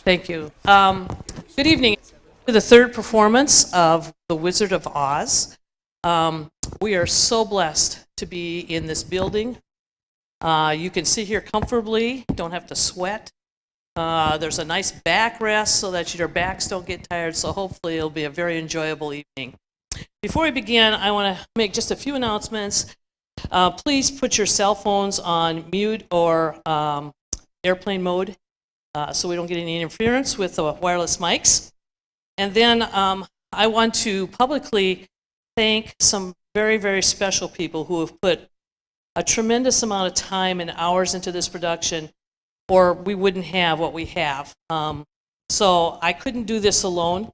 Thank you. Good evening. To the third performance of The Wizard of Oz. We are so blessed to be in this building. You can sit here comfortably, don't have to sweat. There's a nice backrest so that your backs don't get tired, so hopefully it'll be a very enjoyable evening. Before we begin, I want to make just a few announcements. Please put your cell phones on mute or airplane mode so we don't get any interference with the wireless mics. And then I want to publicly thank some very, very special people who have put a tremendous amount of time and hours into this production, or we wouldn't have what we have. So I couldn't do this alone.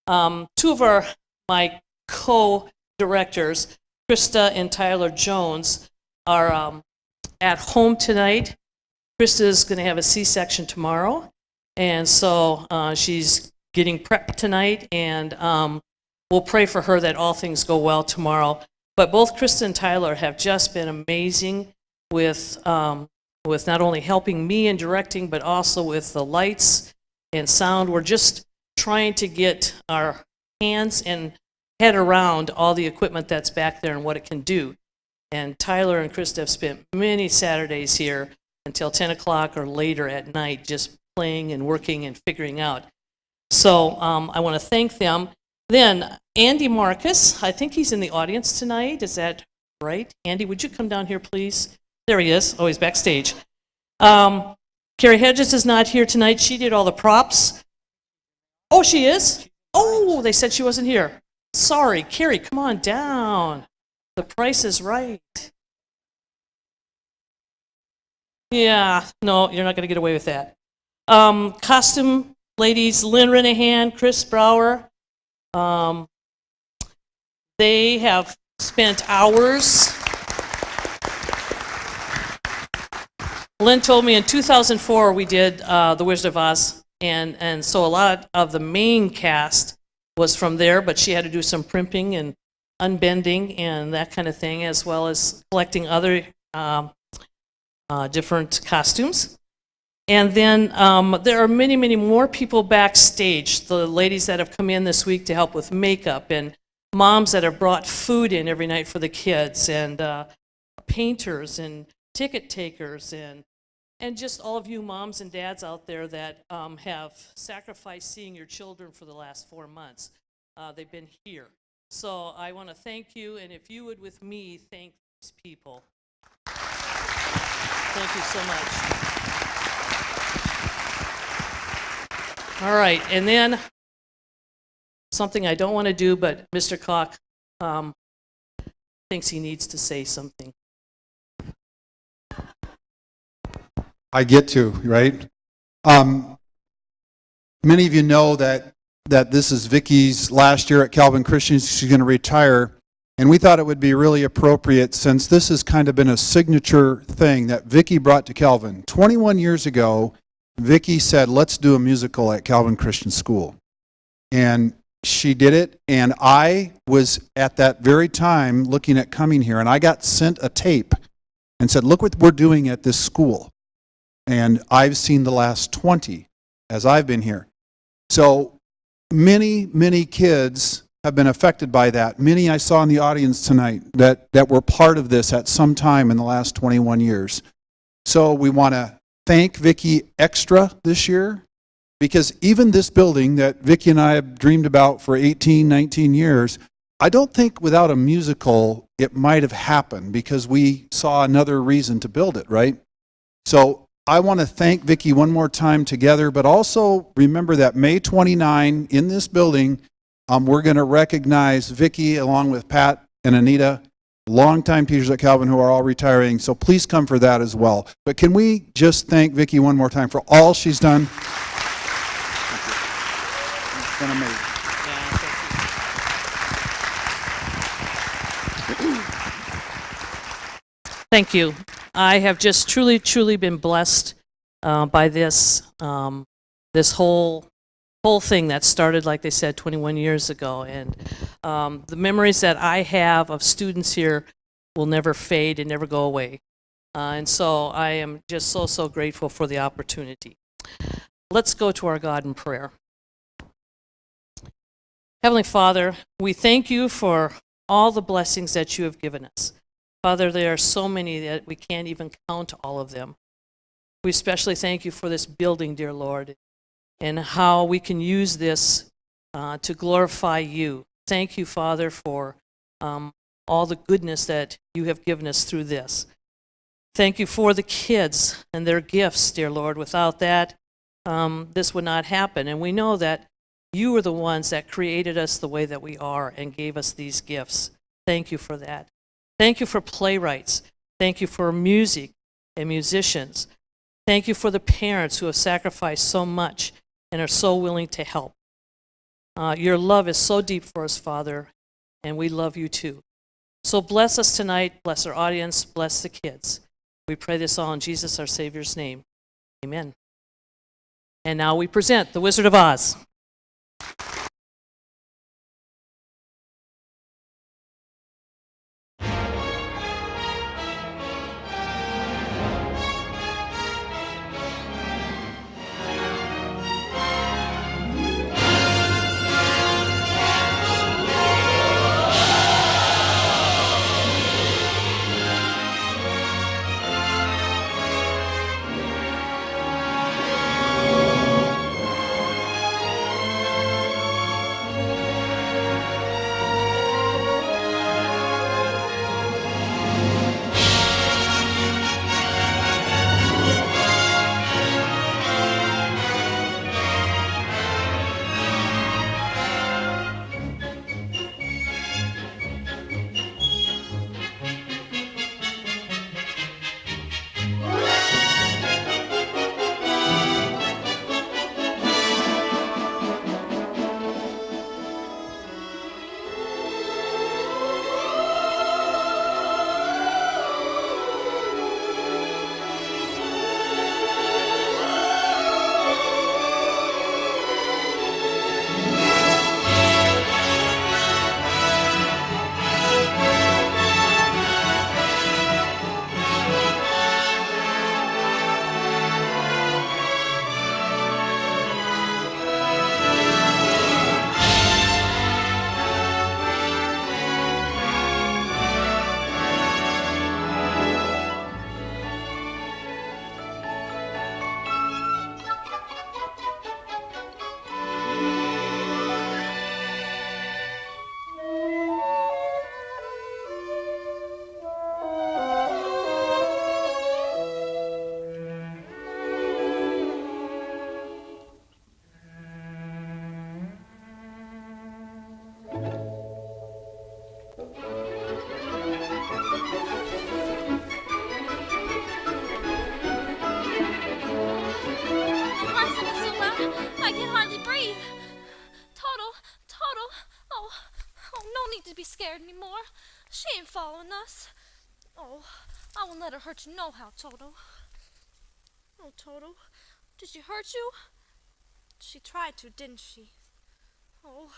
Two of my co-directors, Krista and Tyler Jones, are at home tonight. Krista's going to have a C-section tomorrow, and so she's getting prepped tonight, and we'll pray for her that all things go well tomorrow. But both Krista and Tyler have just been amazing with not only helping me in directing, but also with the lights and sound. We're just trying to get our hands and head around all the equipment that's back there and what it can do. And Tyler and Krista have spent many Saturdays here until 10 o'clock or later at night just playing and working and figuring out. So I want to thank them. Then Andy Marcus, I think he's in the audience tonight. Is that right? Andy, would you come down here, please? There he is. Oh, he's backstage. Carrie Hedges is not here tonight. She did all the props. Oh, she is? Oh, they said she wasn't here. Sorry, Carrie, come on down. The price is right. Yeah, no, you're not going to get away with that. Costume ladies, Lynn Renahan, Chris Brower. They have spent hours. Lynn told me in 2004 we did The Wizard of Oz, and so a lot of the main cast was from there, but she had to do some primping and unbending and that kind of thing, as well as collecting other different costumes. And then there are many, many more people backstage, the ladies that have come in this week to help with makeup, and moms that have brought food in every night for the kids, and painters and ticket takers, and just all of you moms and dads out there that have sacrificed seeing your children for the last 4 months. They've been here. So I want to thank you, and if you would with me thank these people. Thank you so much. All right, and then something I don't want to do, but Mr. Koch thinks he needs to say something. I get to, right? Many of you know that this is Vicky's last year at Calvin Christian. She's going to retire, and we thought it would be really appropriate, since this has kind of been a signature thing that Vicky brought to Calvin. 21 years ago, Vicky said, let's do a musical at Calvin Christian School. And she did it, and I was at that very time looking at coming here, and I got sent a tape and said, look what we're doing at this school. And I've seen the last 20 as I've been here. So many, many kids have been affected by that. Many I saw in the audience tonight that were part of this at some time in the last 21 years. So we want to thank Vicki extra this year, because even this building that Vicki and I have dreamed about for 18, 19 years, I don't think without a musical it might have happened, because we saw another reason to build it, right? So I want to thank Vicki one more time together, but also remember that May 29 in this building, we're going to recognize Vicki along with Pat and Anita, longtime teachers at Calvin who are all retiring, so please come for that as well. But can we just thank Vicki one more time for all she's done? It's been amazing. Thank you. I have just truly, truly been blessed by this whole thing that started, like they said, 21 years ago. And the memories that I have of students here will never fade and never go away. And so I am just so, so grateful for the opportunity. Let's go to our God in prayer. Heavenly Father, we thank you for all the blessings that you have given us. Father, there are so many that we can't even count all of them. We especially thank you for this building, dear Lord, and how we can use this to glorify you. Thank you, Father, for all the goodness that you have given us through this. Thank you for the kids and their gifts, dear Lord. Without that, this would not happen. And we know that you are the ones that created us the way that we are and gave us these gifts. Thank you for that. Thank you for playwrights. Thank you for music and musicians. Thank you for the parents who have sacrificed so much and are so willing to help. Your love is so deep for us, Father, and we love you too. So bless us tonight, bless our audience, bless the kids. We pray this all in Jesus, our Savior's name. Amen. And now we present The Wizard of Oz. I can hardly breathe. Toto. Oh, no need to be scared anymore. She ain't following us. Oh, I won't let her hurt you no how, Toto. Oh, Toto, did she hurt you? She tried to, didn't she? Oh,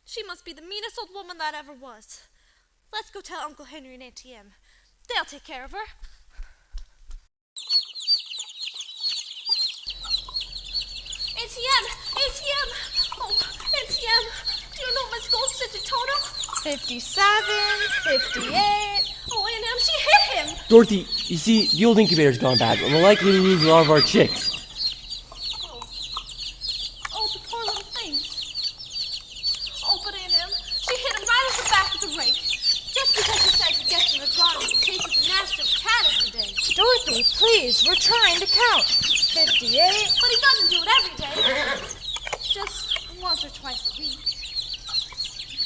she must be the meanest old woman that ever was. Let's go tell Uncle Henry and Auntie Em. They'll take care of her. Auntie Em! Oh, Auntie Em, do you know Miss Gulch said to Toto? 57, 58. Oh, Aunt Em, she hit him! Dorothy, you see, the old incubator's gone bad, and we're likely to lose a lot of our chicks. Oh, the poor little things. Oh, but Aunt Em, she hit him right at the back of the rake. Just because she said he gets in the garden and chases a nasty cat every day. Dorothy, please, we're trying to count. 58. But he doesn't do it every day. Just once or twice a week.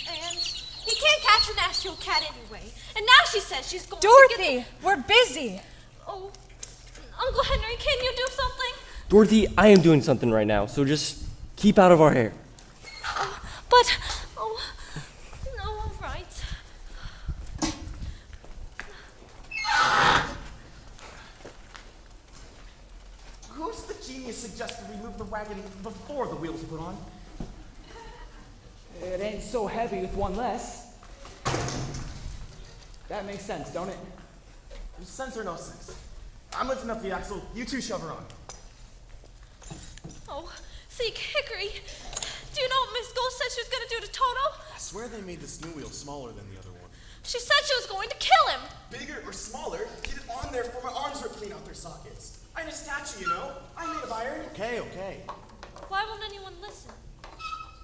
And he can't catch a nasty old cat anyway. And now she says she's going to Dorothy, we're busy. Oh, Uncle Henry, can you do something? Dorothy, I am doing something right now, so just keep out of our hair. But, no, all right. Who's the genius suggested we move the wagon before the wheels put on? It ain't so heavy with one less. That makes sense, don't it? Sense or no sense? I'm lifting up the axle, you two shove her on. Oh, Zeke, Hickory, do you know what Miss Gulch said she was going to do to Toto? I swear they made this new wheel smaller than the other one. She said she was going to kill him. Bigger or smaller, get it on there before my arms rip clean out their sockets. I'm a statue, you know? I'm made of iron. Okay. Why won't anyone listen?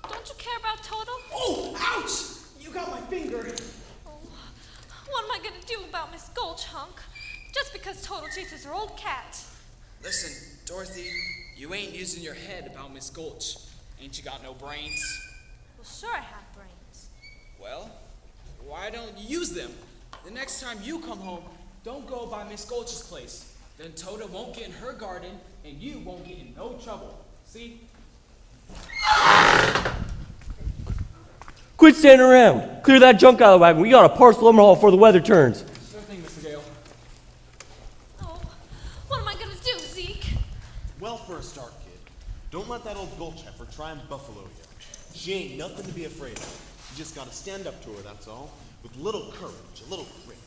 Don't you care about Toto? Oh, ouch! You got my finger. Oh, what am I going to do about Miss Gulch, Hunk? Just because Toto chases her old cat. Listen, Dorothy, you ain't using your head about Miss Gulch. Ain't you got no brains? Well, sure I have brains. Well, why don't you use them? The next time you come home, don't go by Miss Gulch's place. Then Toto won't get in her garden, and you won't get in no trouble. See? Quit standing around. Clear that junk out of the wagon. We got a parcel of them all before the weather turns. Sure thing, Mr. Gale. Oh, what am I going to do, Zeke? Well, for a start, kid, don't let that old Gulch heifer try and buffalo you. She ain't nothing to be afraid of. You just gotta stand up to her, that's all. With little courage, a little grit.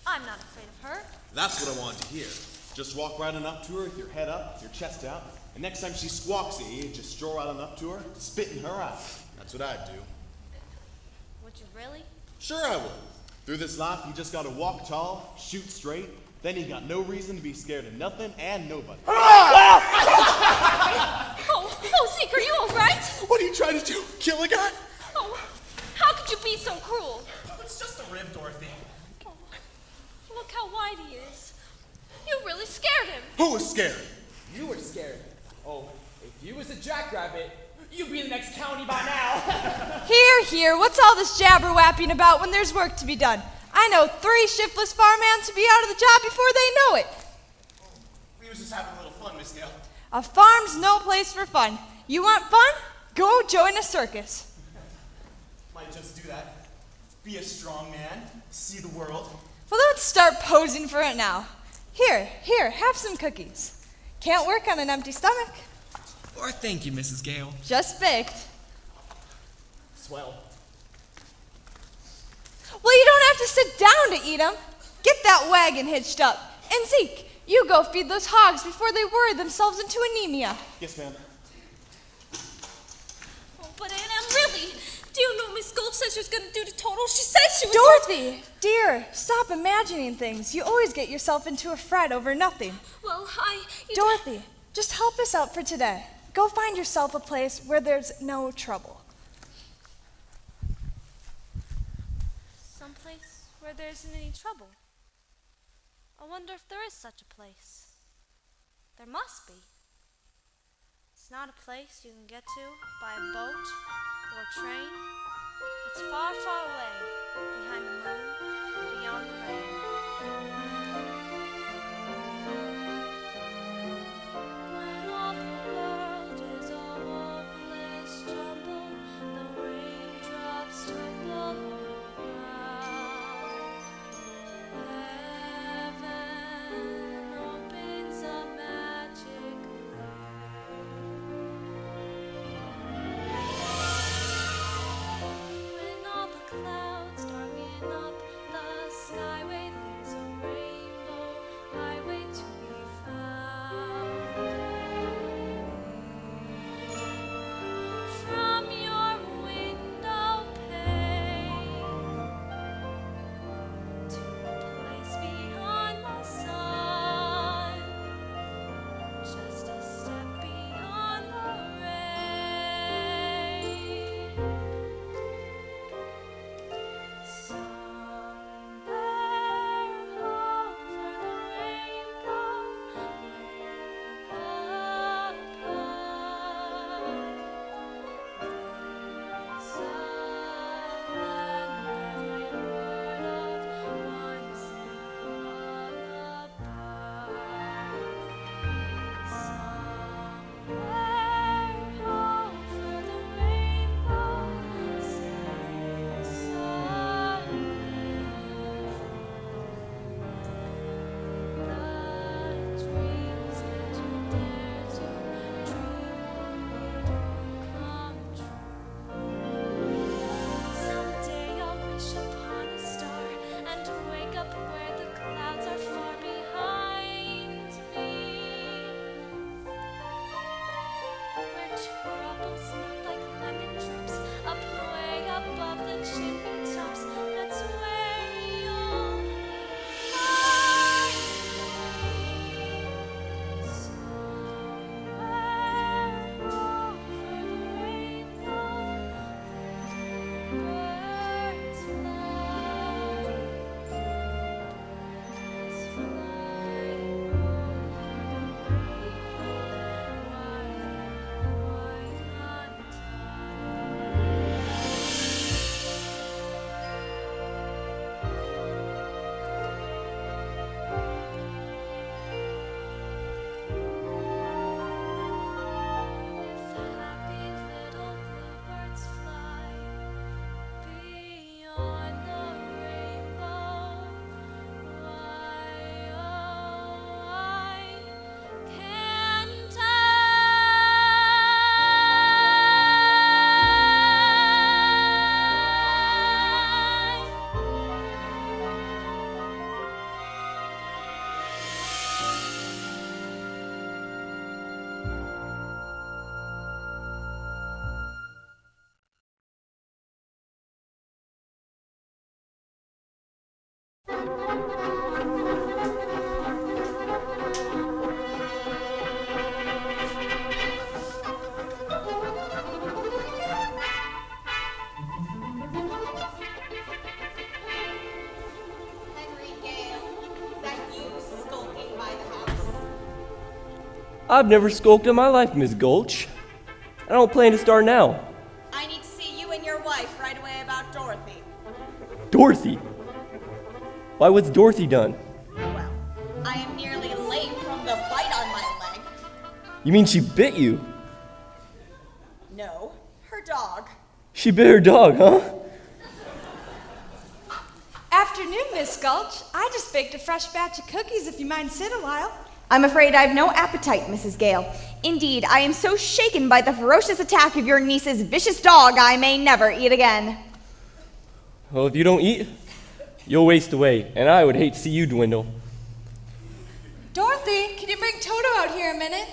I'm not afraid of her. That's what I wanted to hear. Just walk right on up to her with your head up, your chest out, and next time she squawks at you, just stroll right on up to her, spit in her eye. That's what I'd do. Would you really? Sure I would. Through this life, you just gotta walk tall, shoot straight, then you got no reason to be scared of nothing and nobody. Oh, Zeke, are you all right? What are you trying to do? Kill a guy? Oh, how could you be so cruel? It's just a rib, Dorothy. Oh, look how wide he is. You really scared him. Who was scared? You were scared. Oh, if you was a jackrabbit, you'd be in the next county by now. Here, what's all this jabber-wapping about when there's work to be done? I know 3 shiftless farmhands to be out of the job before they know it. We was just having a little fun, Miss Gale. A farm's no place for fun. You want fun? Go join a circus. Might just do that. Be a strong man, see the world. Well, let's start posing for it now. Here, have some cookies. Can't work on an empty stomach. Or thank you, Mrs. Gale. Just baked. Swell. Well, you don't have to sit down to eat them. Get that wagon hitched up. And Zeke, you go feed those hogs before they worry themselves into anemia. Yes, ma'am. Oh, but Aunt Em, really? Do you know Miss Gulch said she was going to do to Toto? She said she was Dorothy, dear, stop imagining things. You always get yourself into a fret over nothing. Well, Dorothy, just help us out for today. Go find yourself a place where there's no trouble. Someplace where there isn't any trouble. I wonder if there is such a place. There must be. It's not a place you can get to by a boat or train. It's far, far away, behind the moon, beyond the rain. When all the world is a hopeless jumble, the raindrops tumble around. Heaven opens a magic when all the clouds darken up the skyway, there's a rainbow. I've never skulked in my life, Miss Gulch. I don't plan to start now. I need to see you and your wife right away about Dorothy. Dorothy? Why, what's Dorothy done? Well, I am nearly lame from the bite on my leg. You mean she bit you? No, her dog. She bit her dog, huh? Afternoon, Miss Gulch. I just baked a fresh batch of cookies if you mind sit a while. I'm afraid I've no appetite, Mrs. Gale. Indeed, I am so shaken by the ferocious attack of your niece's vicious dog, I may never eat again. Well, if you don't eat, you'll waste away, and I would hate to see you dwindle. Dorothy, can you bring Toto out here a minute?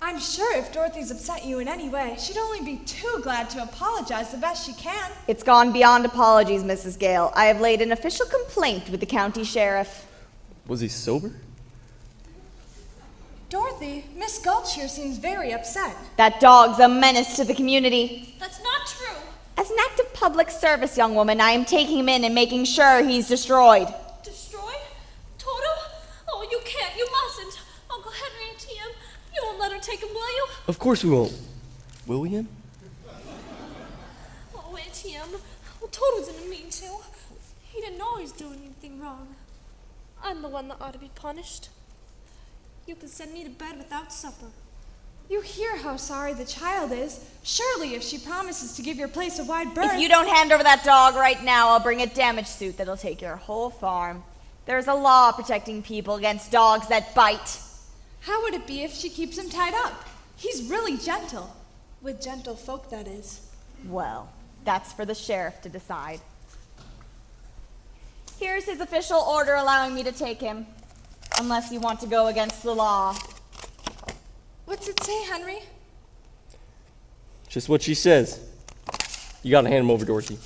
I'm sure if Dorothy's upset you in any way, she'd only be too glad to apologize the best she can. It's gone beyond apologies, Mrs. Gale. I have laid an official complaint with the county sheriff. Was he sober? Dorothy, Miss Gulch here seems very upset. That dog's a menace to the community. That's not true. As an act of public service, young woman, I am taking him in and making sure he's destroyed. Destroyed? Toto? Oh, you can't. You mustn't. Uncle Henry and Tim, you won't let her take him, will you? Of course we won't. Will we, him? Oh, Aunt Tim. Well, Toto didn't mean to. He didn't know he was doing anything wrong. I'm the one that ought to be punished. You can send me to bed without supper. You hear how sorry the child is. Surely if she promises to give your place a wide berth... If you don't hand over that dog right now, I'll bring a damage suit that'll take your whole farm. There's a law protecting people against dogs that bite. How would it be if she keeps him tied up? He's really gentle. With gentle folk, that is. Well, that's for the sheriff to decide. Here's his official order allowing me to take him. Unless you want to go against the law. What's it say, Henry? Just what she says. You gotta hand him over, Dorothy.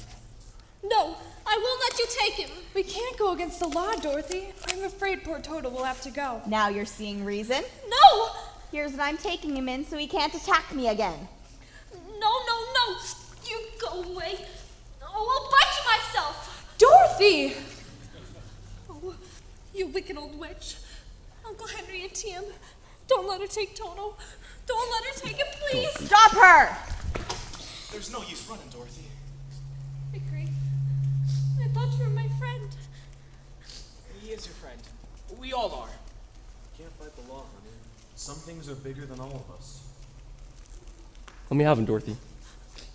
No, I won't let you take him. We can't go against the law, Dorothy. I'm afraid poor Toto will have to go. Now you're seeing reason. No! Here's what I'm taking him in so he can't attack me again. No. You go away. Oh, I'll bite you myself. Dorothy! Oh, you wicked old witch. Uncle Henry and Tim, don't let her take Toto. Don't let her take him, please. Stop her! There's no use running, Dorothy. Hickory, I thought you were my friend. He is your friend. We all are. Can't fight the law, honey. Some things are bigger than all of us. Let me have him, Dorothy.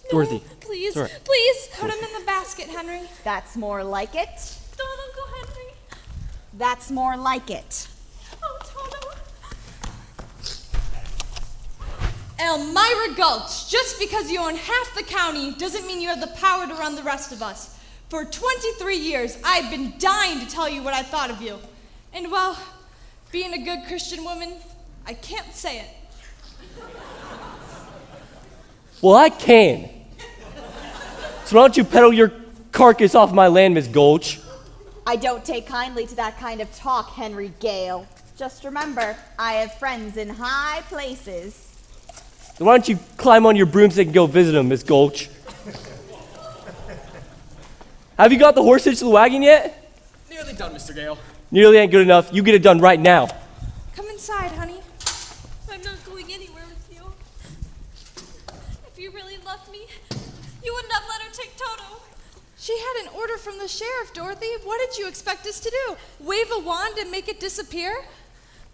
No, Dorothy. please, It's all right. please. Put him in the basket, Henry. That's more like it. Don't, Uncle Henry. That's more like it. Oh, Toto. Elmira Gulch, just because you own half the county doesn't mean you have the power to run the rest of us. For 23 years, I've been dying to tell you what I thought of you. And well, being a good Christian woman, I can't say it. Well, I can. So why don't you peddle your carcass off my land, Miss Gulch? I don't take kindly to that kind of talk, Henry Gale. Just remember, I have friends in high places. Then why don't you climb on your broomstick and go visit them, Miss Gulch? Have you got the horse hitched to the wagon yet? Nearly done, Mr. Gale. Nearly ain't good enough. You get it done right now. Come inside, honey. I'm not going anywhere with you. If you really loved me, you wouldn't have let her take Toto. She had an order from the sheriff, Dorothy. What did you expect us to do? Wave a wand and make it disappear?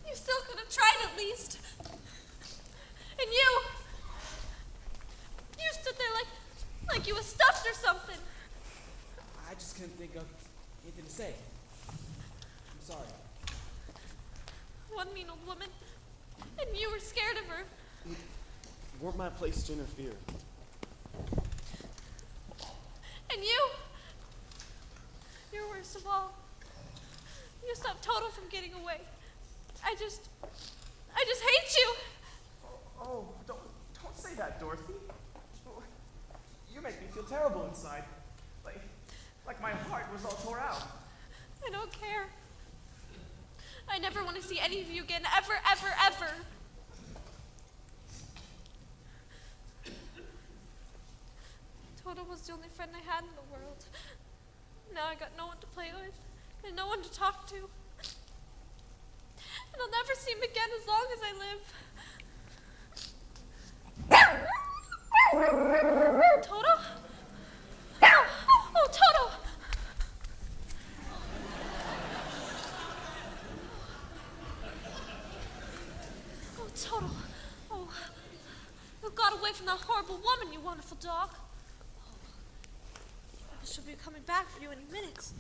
You still could have tried at least. And you stood there like you was stuffed or something. I just couldn't think of anything to say. I'm sorry. One mean old woman, and you were scared of her. It weren't my place to interfere. And you're worst of all. You stopped Toto from getting away. I just hate you. Oh, don't say that, Dorothy. You make me feel terrible inside. Like my heart was all tore out. I don't care. I never want to see any of you again, ever, ever, ever. Toto was the only friend I had in the world. Now I got no one to play with and no one to talk to. And I'll never see him again as long as I live. Toto? Oh, Toto! Oh, Toto. Oh, you got away from that horrible woman, you wonderful dog. She'll be coming back for you any minute.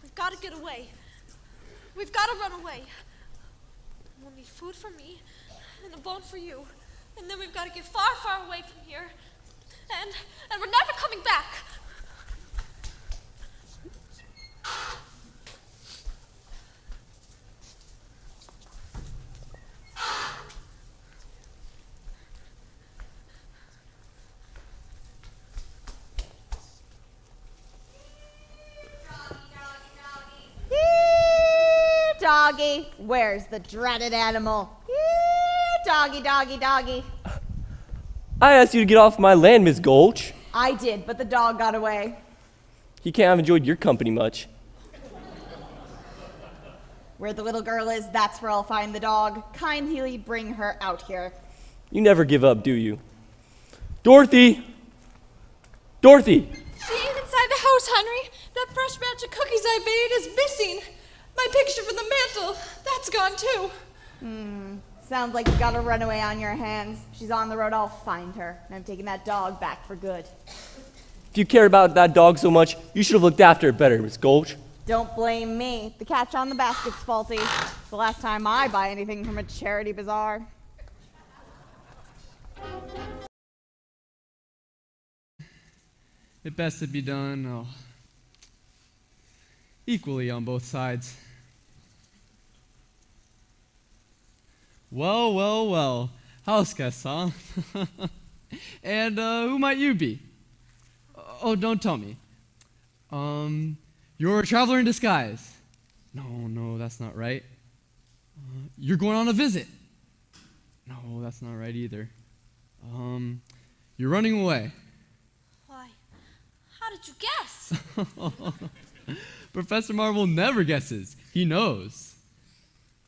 We've got to get away. We've got to run away. We'll need food for me and a bone for you. And then we've got to get far, far away from here. And we're never coming back. Doggy, where's the dreaded animal? Doggy, doggy, doggy. I asked you to get off my land, Miss Gulch. I did, but the dog got away. He can't have enjoyed your company much. Where the little girl is, that's where I'll find the dog. Kindly bring her out here. You never give up, do you? Dorothy! Dorothy! She ain't inside the house, Henry. That fresh batch of cookies I baked is missing. My picture from the mantle, that's gone too. Sounds like you got a runaway on your hands. She's on the road, I'll find her. And I'm taking that dog back for good. If you care about that dog so much, you should have looked after it better, Miss Gulch. Don't blame me. The catch on the basket's faulty. It's the last time I buy anything from a charity bazaar. It best to be done equally on both sides. Well, well, well. House guests, huh? And who might you be? Oh, don't tell me. You're a traveler in disguise. No, that's not right. You're going on a visit. No, that's not right either. You're running away. Why? How did you guess? Professor Marvel never guesses. He knows.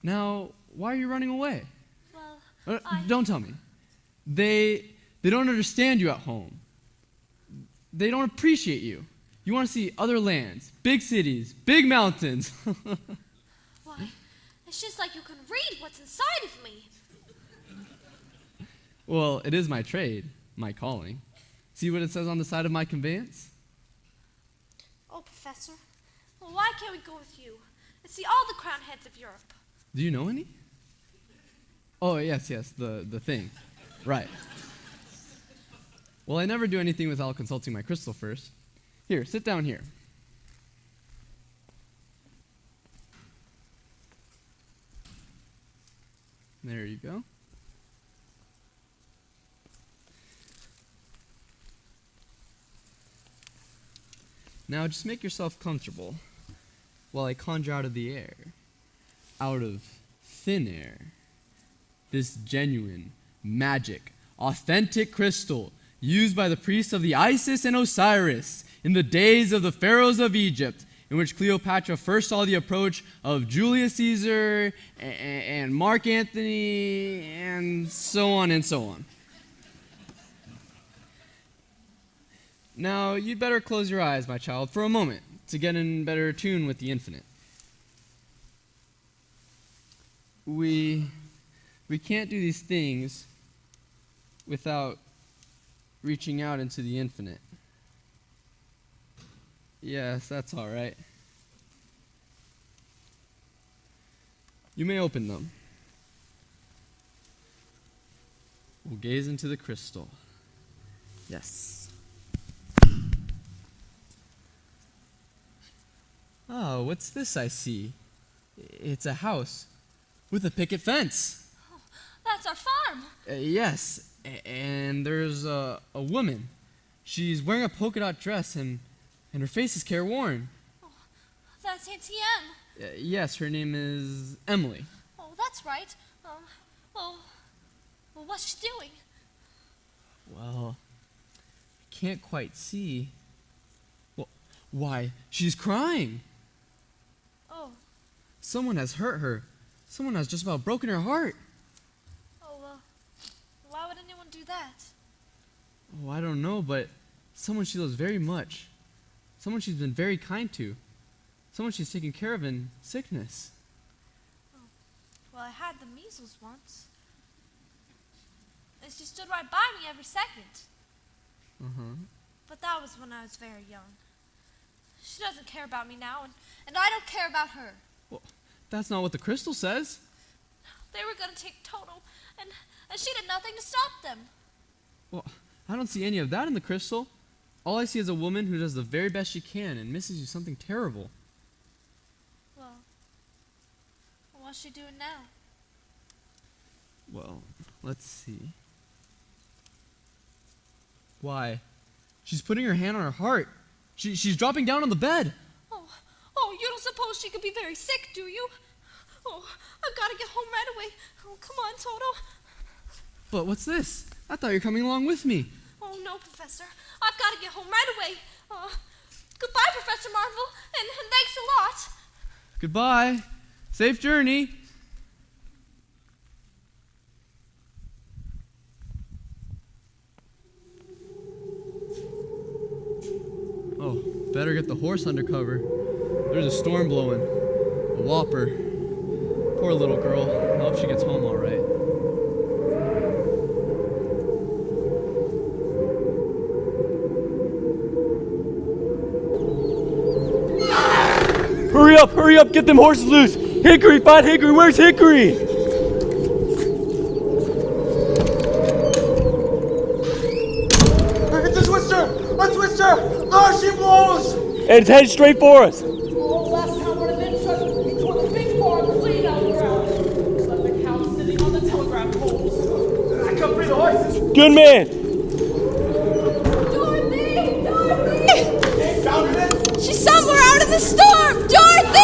Now, why are you running away? Well, Don't tell me. They don't understand you at home. They don't appreciate you. You want to see other lands, big cities, big mountains. Why? It's just like you can read what's inside of me. Well, it is my trade, my calling. See what it says on the side of my conveyance? Oh, Professor. Well, why can't we go with you and see all the crowned heads of Europe? Do you know any? Oh, yes, the thing. Right. Well, I never do anything without consulting my crystal first. Here, sit down here. There you go. Now just make yourself comfortable while I conjure out of the air, out of thin air, this genuine, magic, authentic crystal used by the priests of the Isis and Osiris in the days of the pharaohs of Egypt, in which Cleopatra first saw the approach of Julius Caesar and Mark Antony and so on and so on. Now, you'd better close your eyes, my child, for a moment to get in better tune with the infinite. We can't do these things without reaching out into the infinite. Yes, that's all right. You may open them. We'll gaze into the crystal. Yes. Oh, what's this I see? It's a house with a picket fence. Oh, that's our farm. Yes, and there's a woman. She's wearing a polka dot dress and her face is careworn. Oh, That's Auntie Em. Yes, her name is Emily. Oh, that's right. Well, what's she doing? Well, I can't quite see. Well, why, she's crying. Oh, Someone has hurt her. Someone has just about broken her heart. why would anyone do that? Oh, I don't know, but someone she loves very much. Someone she's been very kind to. Someone she's taken care of in sickness. Well, I had the measles once. And she stood right by me every second. Uh-huh. But that was when I was very young. She doesn't care about me now, and I don't care about her. Well, that's not what the crystal says. They were going to take Toto, and she did nothing to stop them. Well, I don't see any of that in the crystal. All I see is a woman who does the very best she can and misses you something terrible. Well, what's she doing now? Well, let's see. Why, she's putting her hand on her heart. She's dropping down on the bed. Oh, you don't suppose she could be very sick, do you? Oh, I've got to get home right away. Oh, come on, Toto. But what's this? I thought you were coming along with me. Oh, no, Professor. I've got to get home right away. Goodbye, Professor Marvel, and thanks a lot. Goodbye. Safe journey. Oh, better get the horse under cover. There's a storm blowing. A whopper. Poor little girl. I hope she gets home all right. Hurry up, get them horses loose. Hickory, find Hickory, where's Hickory? Hey, it's a twister! A twister! Oh, she blows! And it's headed straight for us. Oh, last time when it didn't shut, he tore the big bar of the plane out of the ground. Left the cow sitting on the telegraph poles. I come free the horses! Good man. Hey, found her. She's somewhere out in the storm! Dorothy!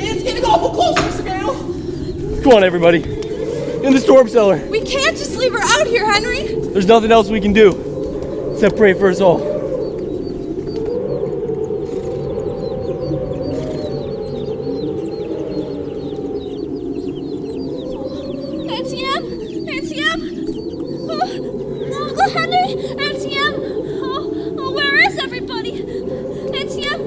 It's getting awful close, Mr. Gale. Come on, everybody. In the storm cellar. We can't just leave her out here, Henry! There's nothing else we can do except pray for us all. Auntie Em? Oh, Henry! Auntie Em! Oh, where is everybody? Auntie Em?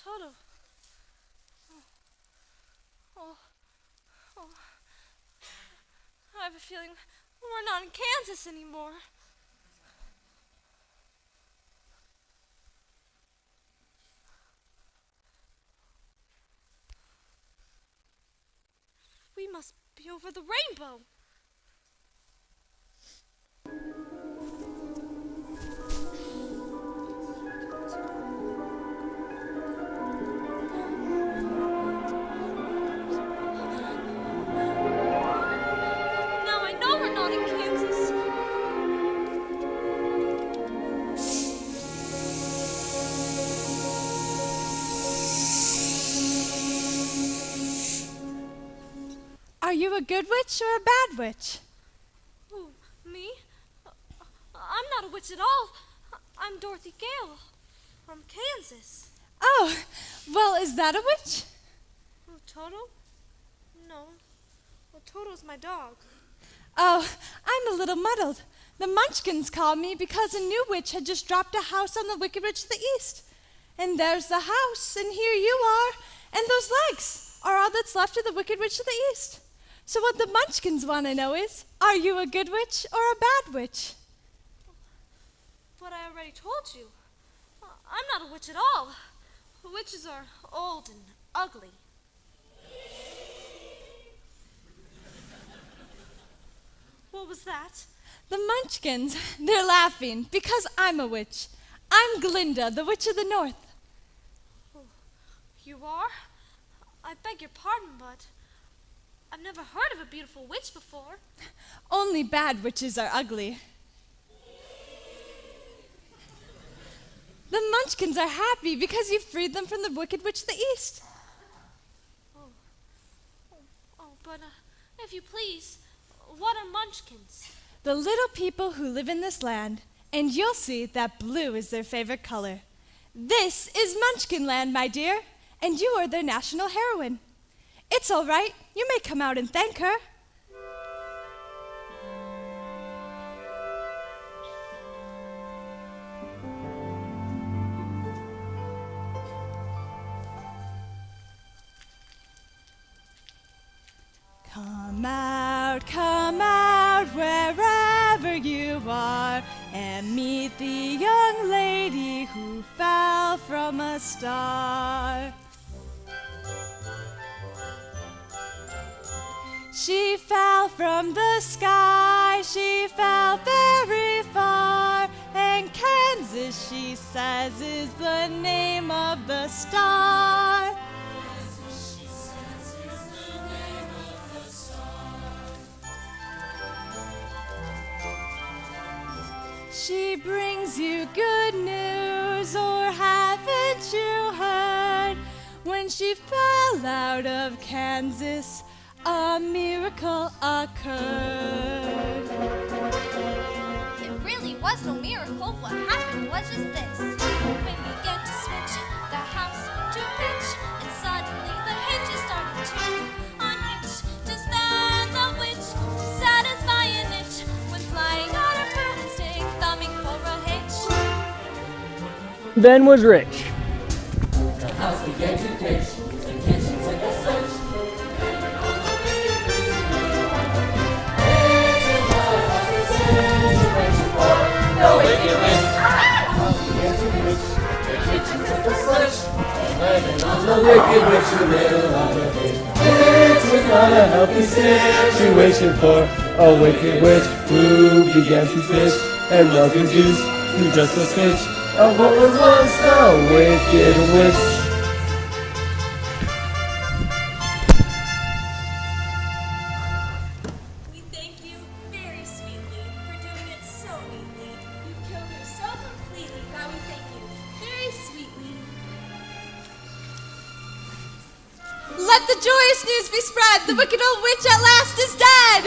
Toto. Oh. I have a feeling we're not in Kansas anymore. We must be over the rainbow. Now I know we're not in Kansas. Are you a good witch or a bad witch? Who, me? I'm not a witch at all. I'm Dorothy Gale from Kansas. Oh, well, is that a witch? Oh, Toto? No. Well, Toto's my dog. Oh, I'm a little muddled. The Munchkins called me because a new witch had just dropped a house on the Wicked Witch of the East. And there's the house, and here you are, and those legs are all that's left of the Wicked Witch of the East. So what the Munchkins want to know is, are you a good witch or a bad witch? But I already told you. I'm not a witch at all. Witches are old and ugly. What was that? The Munchkins, they're laughing because I'm a witch. I'm Glinda, the Witch of the North. Oh, you are? I beg your pardon, but I've never heard of a beautiful witch before. Only bad witches are ugly. The Munchkins are happy because you freed them from the Wicked Witch of the East. But if you please, what are Munchkins? The little people who live in this land, and you'll see that blue is their favorite color. This is Munchkin Land, my dear, and you are their national heroine. It's all right. You may come out and thank her. Come out, wherever you are, and meet the young lady who fell from a star. She fell from the sky, she fell very far, and Kansas, she says, is the name of the star. She brings you good news, or haven't you heard? When she fell out of Kansas, a miracle occurred. It really was no miracle. What happened was just this. When we began to switch the house to pitch, and suddenly the hinges started to unhitch. Just then the witch, to satisfy an itch, went flying on her broomstick, thumbing for a hitch. Then was rich. The house began to pitch, the kitchen took a switch. The wicked witch, began to pitch, the kitchen took a switch. Landing on the wicked witch in the middle of the pitch. It was not a healthy situation for a wicked witch who began to fish and was reduced to just a sketch of what was once the wicked witch. We thank you very sweetly for doing it so neatly. You've killed her so completely that we thank you very sweetly. Let the joyous news be spread. The wicked old witch at last is dead.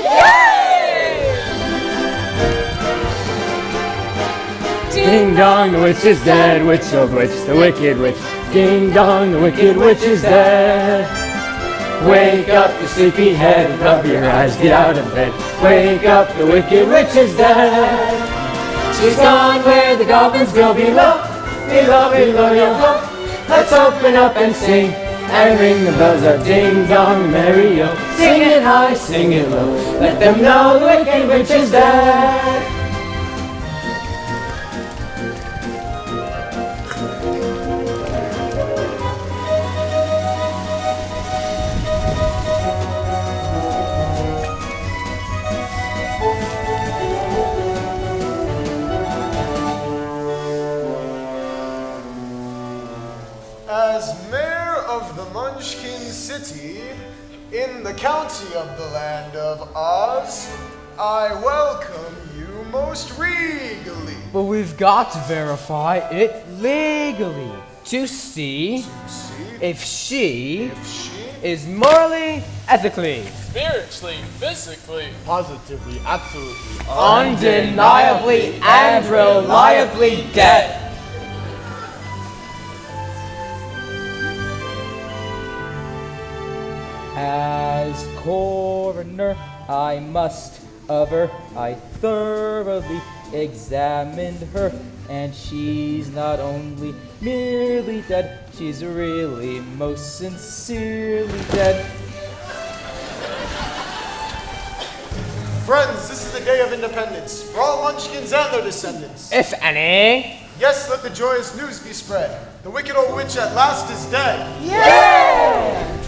Ding dong, the witch is dead. Witch, oh witch, the wicked witch. Ding dong, the wicked witch is dead. Wake up, you sleepy head. Rub your eyes, get out of bed. Wake up, the wicked witch is dead. She's gone where the goblins go below. Below, below your home. Let's open up and sing. And ring the bells of ding dong merry-o. Sing it high, sing it low. Let them know the wicked witch is dead. As mayor of the Munchkin City, in the county of the land of Oz, I welcome you most regally. But we've got to verify it legally to see if she is morally, ethically, Spiritually, physically, Positively, absolutely, undeniably, and reliably dead. As coroner, I must aver I thoroughly examined her, and she's not only merely dead, she's really most sincerely dead. Friends, this is the day of independence for all Munchkins and their descendants. If any. Yes, let the joyous news be spread. The wicked old witch at last is dead. Yeah!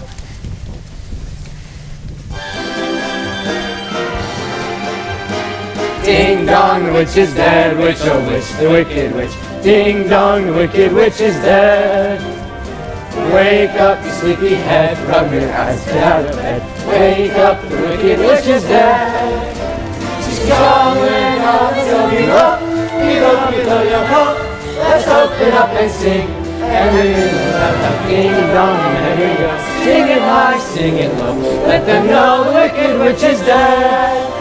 Ding dong, the witch is dead, witch oh witch, the wicked witch. Ding dong, the wicked witch is dead. Wake up, you sleepy head, rub your eyes, get out of bed. Wake up, the wicked witch is dead. She's going on till you up, yo ho. Let's open up and sing, and ding dong, and here we go. Sing it high, sing it low, let them know the wicked witch is dead.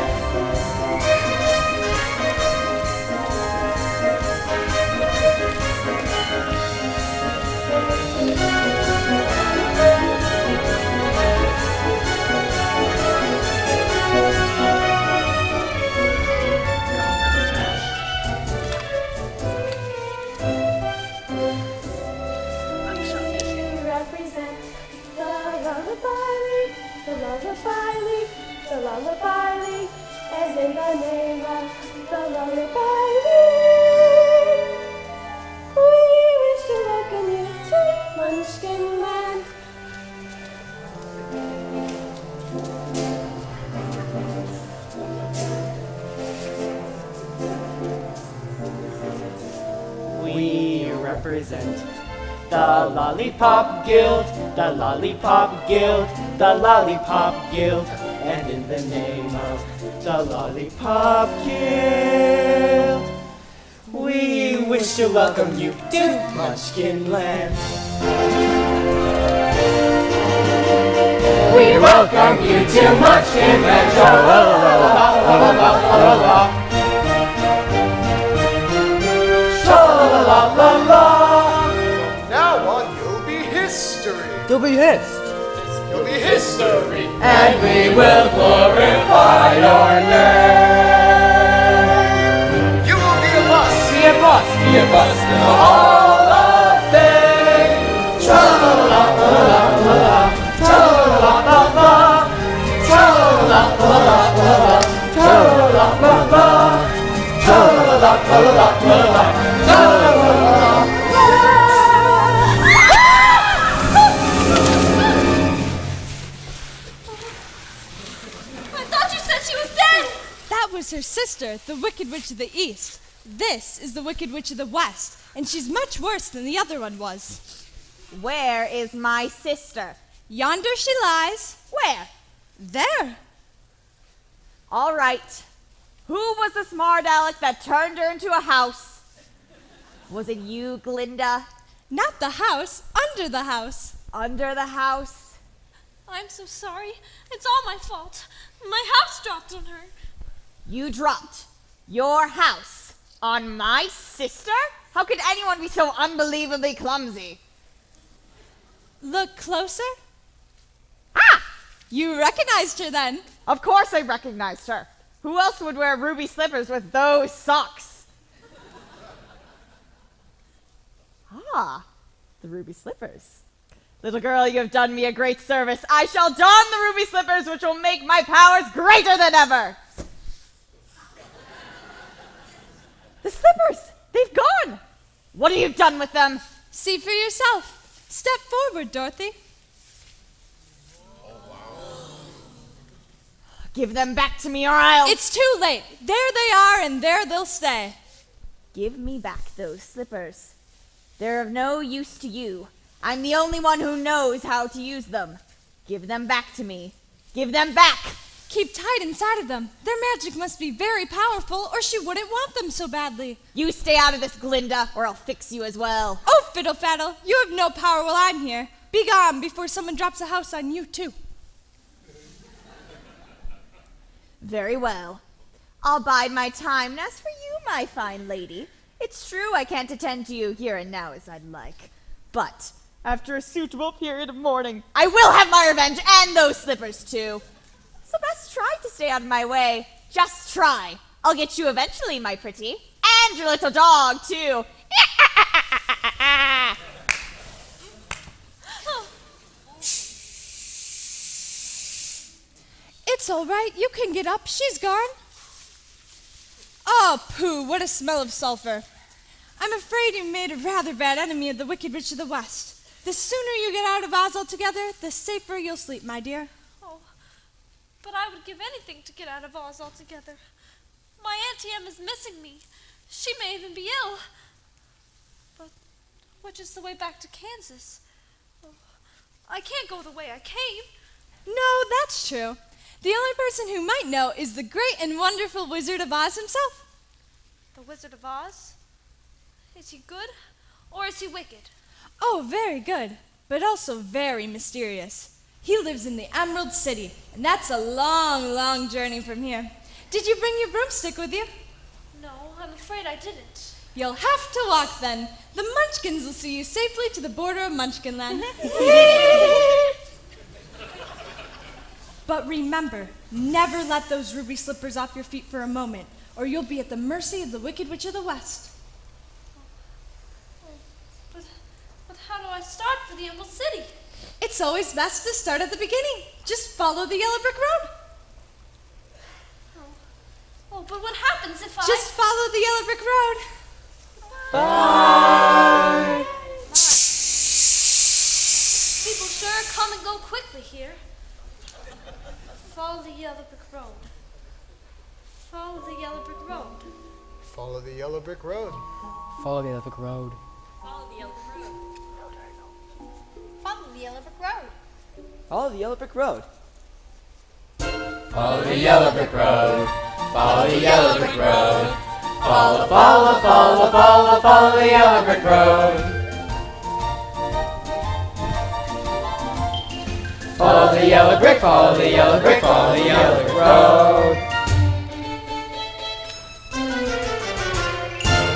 The lullaby league, as in the name of the lullaby league. We wish to welcome you to Munchkin Land. We represent the Lollipop Guild, the Lollipop Guild, the Lollipop Guild, and in the name of the Lollipop Guild, we wish to welcome you to Munchkin Land. We welcome you to Munchkin Land. From now on, you'll be history. You'll be hissed. You'll be history. And we will glorify your name. You will be a bus. Be a bus. Be a bus in the Hall of Fame. Tra-la-la-la-la-la. Tra-la-la-la-la. Tra-la-la-la-la-la. Tra-la-la-la-la. Tra-la-la-la-la-la. That was her sister, the Wicked Witch of the East. This is the Wicked Witch of the West, and she's much worse than the other one was. Where is my sister? Yonder she lies. Where? There. All right. Who was the smart aleck that turned her into a house? Was it you, Glinda? Not the house, under the house. Under the house? I'm so sorry. It's all my fault. My house dropped on her. You dropped your house on my sister? How could anyone be so unbelievably clumsy? Look closer. Ah! You recognized her then. Of course I recognized her. Who else would wear ruby slippers with those socks? Ah, the ruby slippers. Little girl, you have done me a great service. I shall don the ruby slippers, which will make my powers greater than ever. The slippers! They've gone! What have you done with them? See for yourself. Step forward, Dorothy. Give them back to me or I'll... It's too late. There they are, and there they'll stay. Give me back those slippers. They're of no use to you. I'm the only one who knows how to use them. Give them back to me. Give them back! Keep tight inside of them. Their magic must be very powerful, or she wouldn't want them so badly. You stay out of this, Glinda, or I'll fix you as well. Oh, fiddle faddle, you have no power while I'm here. Be gone before someone drops a house on you, too. Very well. I'll bide my time. And as for you, my fine lady, it's true I can't attend to you here and now as I'd like. But after a suitable period of mourning, I will have my revenge, and those slippers, too. So best try to stay out of my way. Just try. I'll get you eventually, my pretty. And your little dog, too. It's all right. You can get up. She's gone. Oh, pooh, what a smell of sulfur. I'm afraid you made a rather bad enemy of the Wicked Witch of the West. The sooner you get out of Oz altogether, the safer you'll sleep, my dear. Oh, but I would give anything to get out of Oz altogether. My Auntie Em is missing me. She may even be ill. But which is the way back to Kansas? Oh, I can't go the way I came. No, that's true. The only person who might know is the great and wonderful Wizard of Oz himself. The Wizard of Oz? Is he good or is he wicked? Oh, very good, but also very mysterious. He lives in the Emerald City, and that's a long, long journey from here. Did you bring your broomstick with you? No, I'm afraid I didn't. You'll have to walk then. The Munchkins will see you safely to the border of Munchkinland. But remember, never let those ruby slippers off your feet for a moment, or you'll be at the mercy of the Wicked Witch of the West. But how do I start for the Emerald City? It's always best to start at the beginning. Just follow the yellow brick road. Oh, but what happens if I... Just follow the yellow brick road. Bye. People sure come and go quickly here. Follow the yellow brick road. Follow the yellow brick road. Follow the yellow brick road. Follow the yellow brick road. Follow the yellow brick road. Follow the yellow brick road. Follow the yellow brick road. Follow the yellow brick road. Follow the yellow brick road. Follow, follow, follow, follow, follow the yellow brick road. Follow the yellow brick, follow the yellow brick, follow the yellow brick road.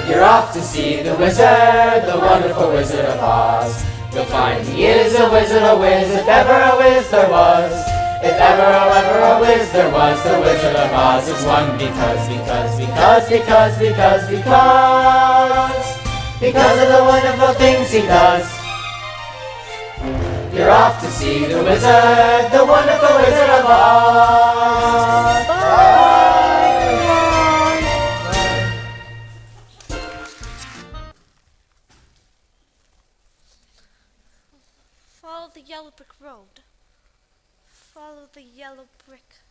You're off to see the wizard, the wonderful Wizard of Oz. You'll find he is a wizard, a whiz, if ever a whiz there was. If ever a whiz there was, the Wizard of Oz is one because of the wonderful things he does. You're off to see the wizard, the wonderful Wizard of Oz. Follow the yellow brick road. Follow the yellow brick.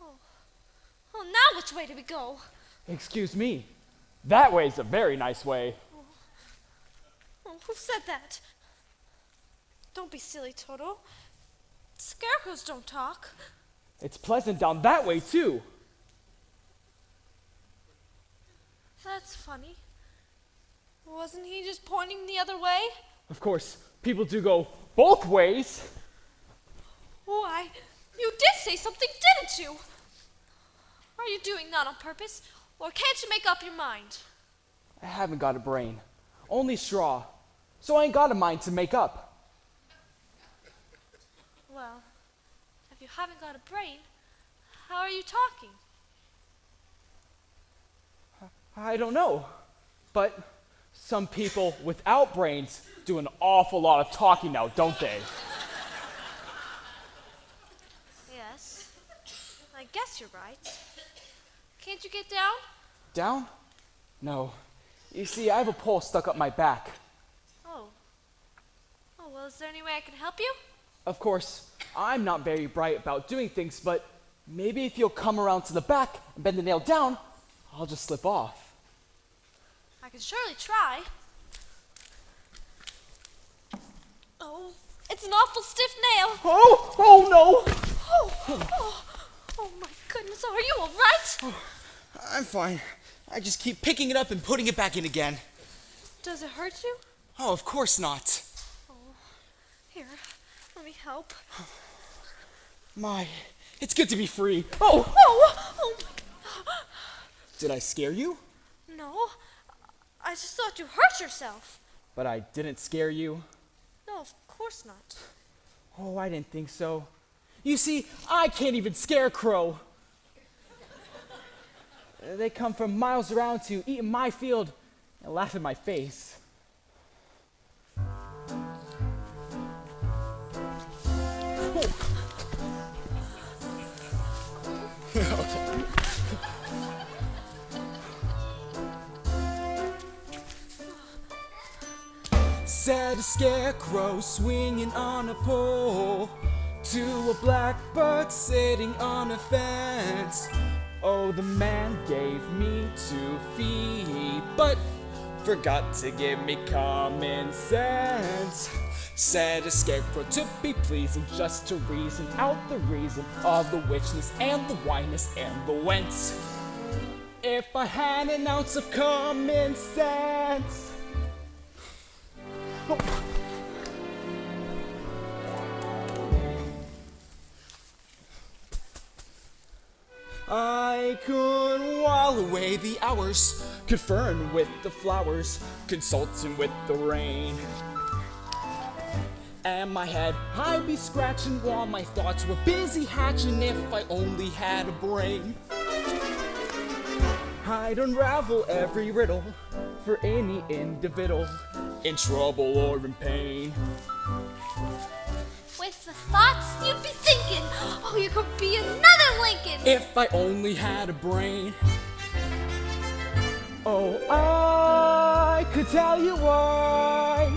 Oh, now which way do we go? Excuse me. That way's a very nice way. Oh, who said that? Don't be silly, Toto. Scarecrows don't talk. It's pleasant down that way, too. That's funny. Wasn't he just pointing the other way? Of course, people do go both ways. Why, you did say something, didn't you? Are you doing that on purpose, or can't you make up your mind? I haven't got a brain, only straw, so I ain't got a mind to make up. Well, if you haven't got a brain, how are you talking? I don't know, but some people without brains do an awful lot of talking now, don't they? Yes, I guess you're right. Can't you get down? Down? No. You see, I have a pole stuck up my back. Oh, well, is there any way I can help you? Of course, I'm not very bright about doing things, but maybe if you'll come around to the back and bend the nail down, I'll just slip off. I can surely try. Oh, it's an awful stiff nail. Oh no! Oh my goodness, are you all right? Oh, I'm fine. I just keep picking it up and putting it back in again. Does it hurt you? Oh, of course not. Oh, here, let me help. My, it's good to be free. Oh my. Did I scare you? No, I just thought you hurt yourself. But I didn't scare you. No, of course not. Oh, I didn't think so. You see, I can't even Scarecrow. They come from miles around to eat in my field and laugh in my face. Said a scarecrow swinging on a pole to a blackbird sitting on a fence. Oh, the man gave me 2 feet, but forgot to give me common sense. Said a scarecrow to be pleasing, just to reason out the reason of the witchness and the whiness and the whence. If I had an ounce of common sense. Oh. I could while away the hours, Conferring with the flowers, consulting with the rain. and my head I'd be scratching while my thoughts were busy hatching. If I only had a brain, I'd unravel every riddle for any individual in trouble or in pain. With the thoughts you'd be thinking, oh, you could be another Lincoln. If I only had a brain. Oh, I could tell you why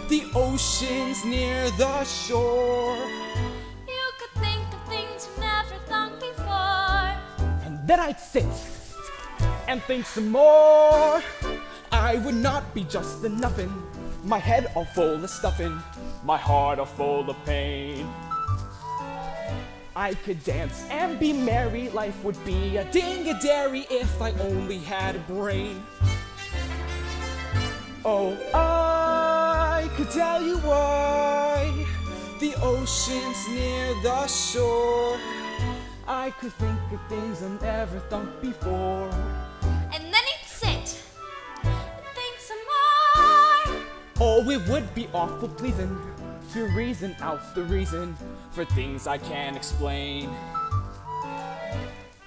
the ocean's near the shore. You could think of things you never thought before. And then I'd sit and think some more. I would not be just a nuffin', My head all full of stuffing, my heart all full of pain. I could dance and be merry. Life would be a Ding-a-dairy if I only had a brain. Oh, I could tell you why the ocean's near the shore. I could think of things I never thought before. And then he'd sit and think some more. Oh, it would be awful pleasing to reason out the reason for things I can't explain.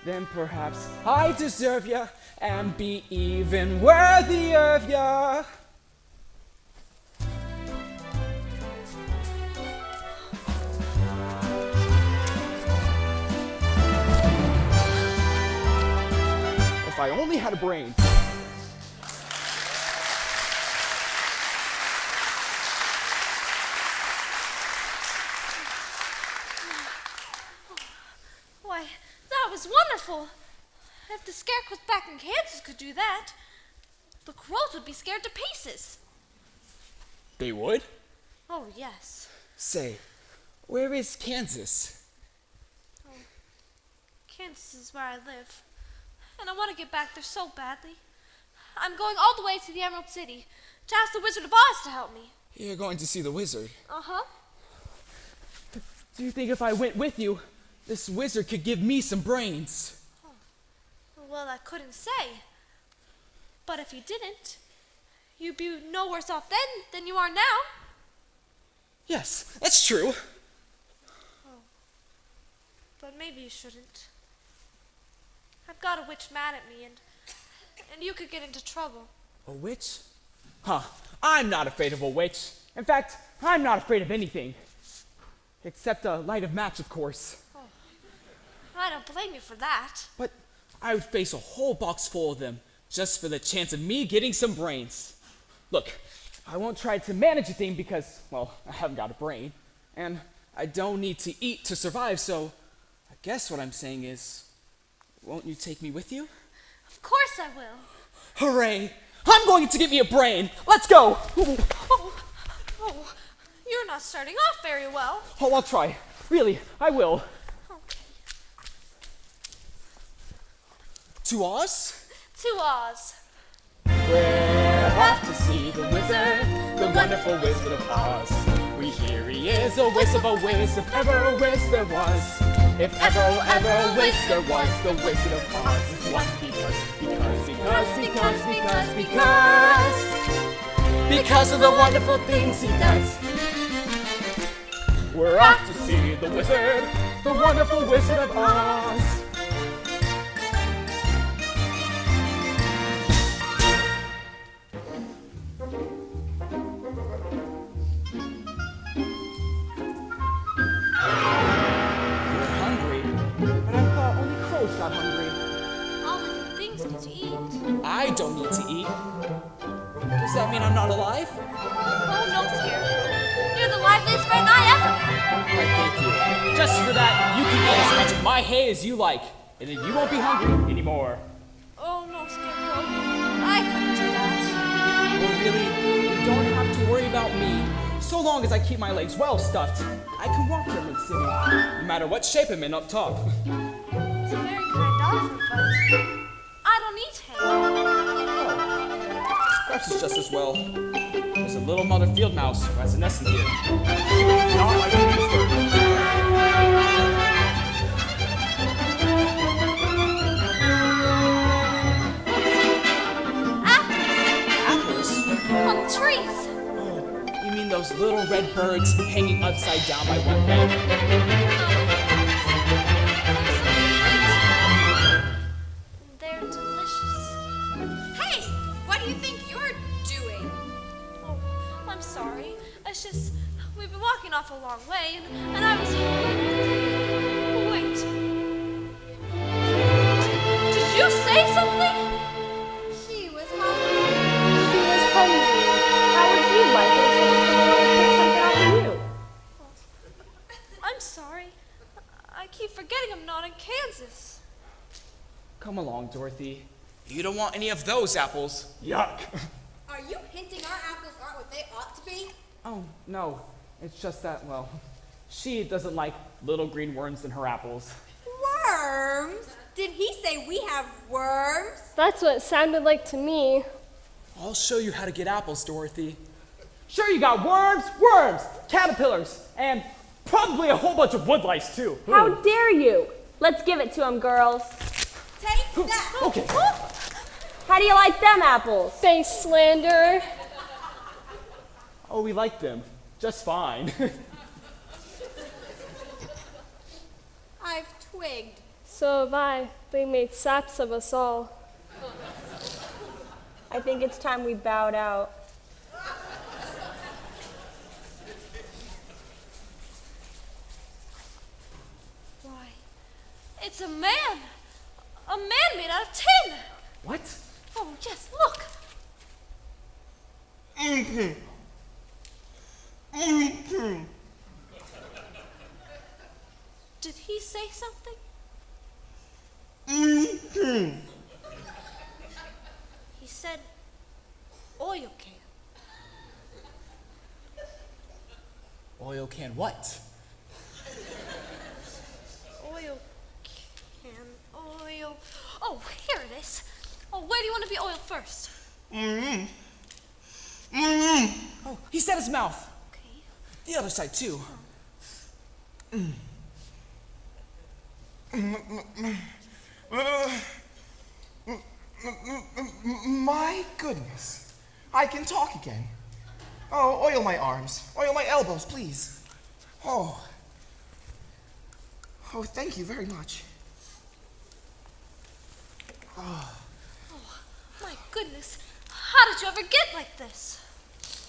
Then perhaps I deserve ya and be even worthy of ya. If I only had a brain. Why, that was wonderful. If the scarecrows back in Kansas could do that, the crows would be scared to pieces. They would? Oh, yes. Say, where is Kansas? Oh, Kansas is where I live. And I want to get back there so badly. I'm going all the way to the Emerald City to ask the Wizard of Oz to help me. You're going to see the wizard? Uh-huh. Do you think if I went with you, this wizard could give me some brains? Oh. Well, I couldn't say. But if you didn't, you'd be no worse off then than you are now. Yes, that's true. Oh. But maybe you shouldn't. I've got a witch mad at me, and you could get into trouble. A witch? Huh, I'm not afraid of a witch. In fact, I'm not afraid of anything. Except a light of match, of course. Oh. I don't blame you for that. But I would face a whole box full of them just for the chance of me getting some brains. Look, I won't try to manage a thing because, well, I haven't got a brain. And I don't need to eat to survive, so I guess what I'm saying is, won't you take me with you? Of course I will. Hooray! I'm going to get me a brain! Let's go! Oh, you're not starting off very well. Oh, I'll try. Really, I will. Okay. To Oz? To Oz. We're off to see the wizard, the wonderful Wizard of Oz. We hear he is a whiz of a whiz, if ever a whiz there was. If ever a whiz there was, the Wizard of Oz is one because of the wonderful things he does. We're off to see the wizard, the wonderful Wizard of Oz. don't need to eat. Does that mean I'm not alive? Oh, no, Scarecrow. You're the liveliest friend I ever had. Why, thank you. Just for that, you can eat as much of my hay as you like, and then you won't be hungry anymore. Oh, no, Scarecrow. I couldn't do that. Well, really, you don't have to worry about me. So long as I keep my legs well stuffed, I can walk here in city, no matter what shape I'm in up top. It's a very kind offer, but I don't eat hay. Perhaps it's just as well. There's a little mother field mouse who has a nest in here. Not like these birds. Apples? On the trees. You mean those little red birds hanging upside down by one leg? They're delicious. Hey, what do you think you're doing? Oh, I'm sorry. It's just, we've been walking off a long way, and I was... Wait. Did you say something? She was hungry. She was hungry. How would you like it if someone came along and picked something out for you? I'm sorry. I keep forgetting I'm not in Kansas. Come along, Dorothy. You don't want any of those apples. Yuck. Are you hinting our apples aren't what they ought to be? Oh, no. It's just that, well, she doesn't like little green worms in her apples. Worms? Did he say we have worms? That's what it sounded like to me. I'll show you how to get apples, Dorothy. Sure, you got worms, caterpillars, and probably a whole bunch of woodlice, too. How dare you? Let's give it to him, girls. Take that. Okay. How do you like them apples? They slander. Oh, we like them. Just fine. I've twigged. So have I. They made saps of us all. I think it's time we bowed out. Why, it's a man. A man made out of tin. What? Oh, yes, look. Did he say something? He said oil can. Oil can what? Oil can, oil. Oh, here it is. Oh, where do you want to be oiled first? Oh, he said his mouth. Okay. The other side, too. My goodness. I can talk again. Oh, oil my arms. Oil my elbows, please. Oh. Oh, thank you very much. Oh, my goodness. How did you ever get like this?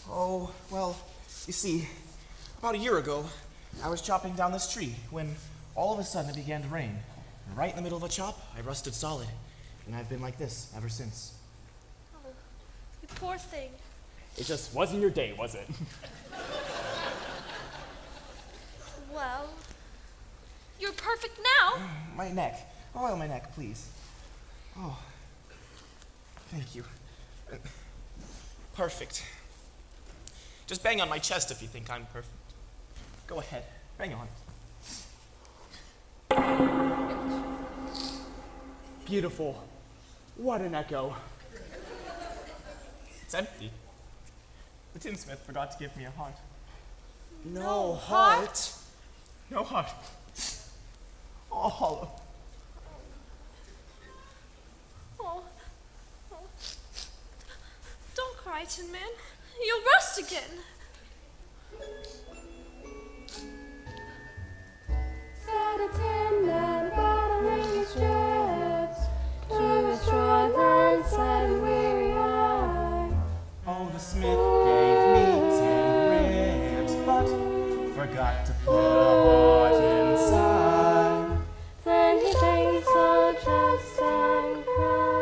Oh, well, you see, about a year ago, I was chopping down this tree when all of a sudden it began to rain. And right in the middle of a chop, I rusted solid. And I've been like this ever since. Oh, you poor thing. It just wasn't your day, was it? Well, you're perfect now. My neck. Oil my neck, please. Oh, thank you. Perfect. Just bang on my chest if you think I'm perfect. Go ahead, bang on. Beautiful. What an echo. It's empty. The tinsmith forgot to give me a heart. No heart? No heart. All hollow. Oh. Don't cry, Tin Man. You'll rust again. Said a tin man about a ring strips to a strong and sad and weary eye. Oh, the smith gave me 10 ribs, but forgot to put a heart inside. Then he banged so chest and cried.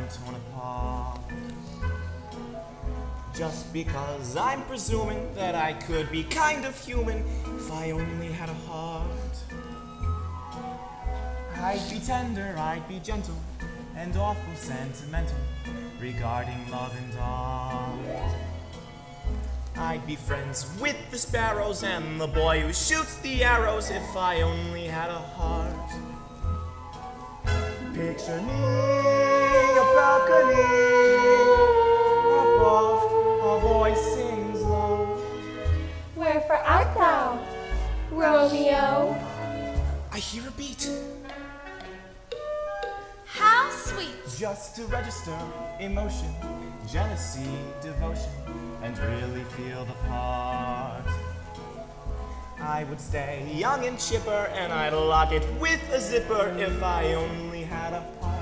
I'm torn apart. Just because I'm presuming that I could be kind of human if I only had a heart. I'd be tender, I'd be gentle, and awful sentimental regarding love and art. I'd be friends with the sparrows and the boy who shoots the arrows if I only had a heart. Picture me a balcony above, a voice sings low. Wherefore art thou, Romeo? I hear a beat. How sweet. Just to register emotion, jealousy, devotion, and really feel the part. I would stay young and chipper, and I'd lock it with a zipper if I only had a heart.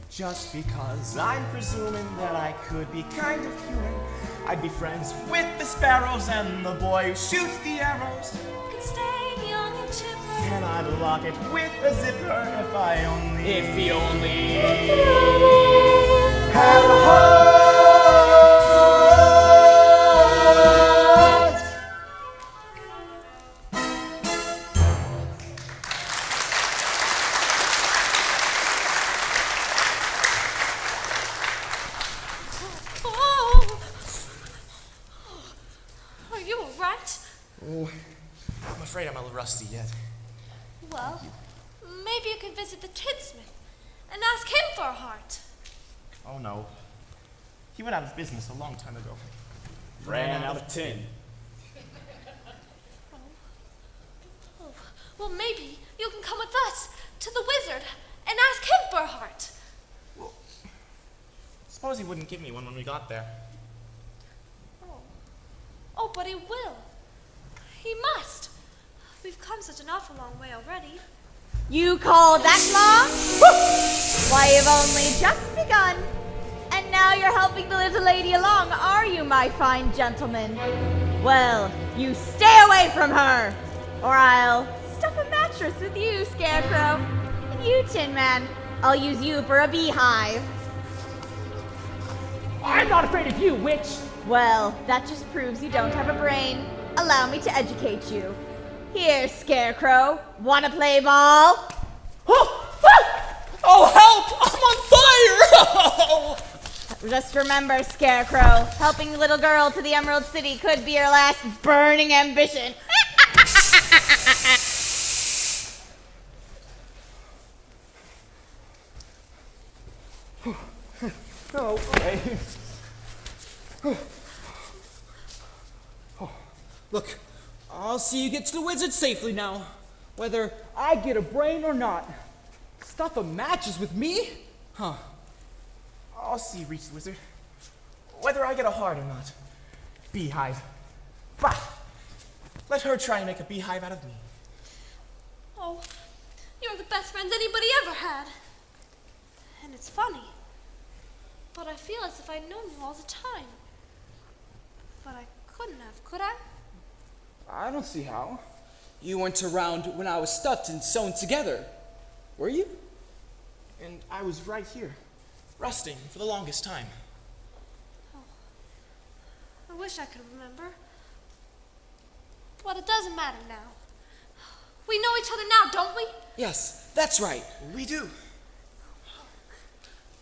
Just because I'm presuming that I could be kind of human, I'd be friends with the sparrows and the boy who shoots the arrows. Could stay young and chipper, And I'd lock it with a zipper if I only. If he only had a heart. Oh! Are you all right? Oh, I'm afraid I'm a little rusty yet. Well, maybe you can visit the tinsmith and ask him for a heart. Oh no. He went out of business a long time ago. ran out of tin. Oh, well, maybe you can come with us to the wizard and ask him for a heart. Suppose he wouldn't give me one when we got there. Oh, but he will. He must. We've come such an awful long way already. You call that long? Why, you've only just begun. And now you're helping the little lady along, are you, my fine gentleman? Well, you stay away from her, or I'll stuff a mattress with you, Scarecrow. And you, Tin Man, I'll use you for a beehive. I'm not afraid of you, witch! Well, that just proves you don't have a brain. Allow me to educate you. Here, Scarecrow, wanna play ball? Oh, help! I'm on fire! Just remember, Scarecrow, helping the little girl to the Emerald City could be your last burning ambition. Okay. Look, I'll see you get to the wizard safely now, whether I get a brain or not. Stuff of matches with me? Huh. I'll see you reach the wizard. Whether I get a heart or not. Beehive. Bah! Let her try and make a beehive out of me. Oh, you're the best friends anybody ever had. And it's funny, but I feel as if I'd known you all the time. But I couldn't have, could I? I don't see how. You weren't around when I was stuffed and sewn together, were you? And I was right here, rusting for the longest time. I wish I could remember. But it doesn't matter now. We know each other now, don't we? Yes, that's right. We do.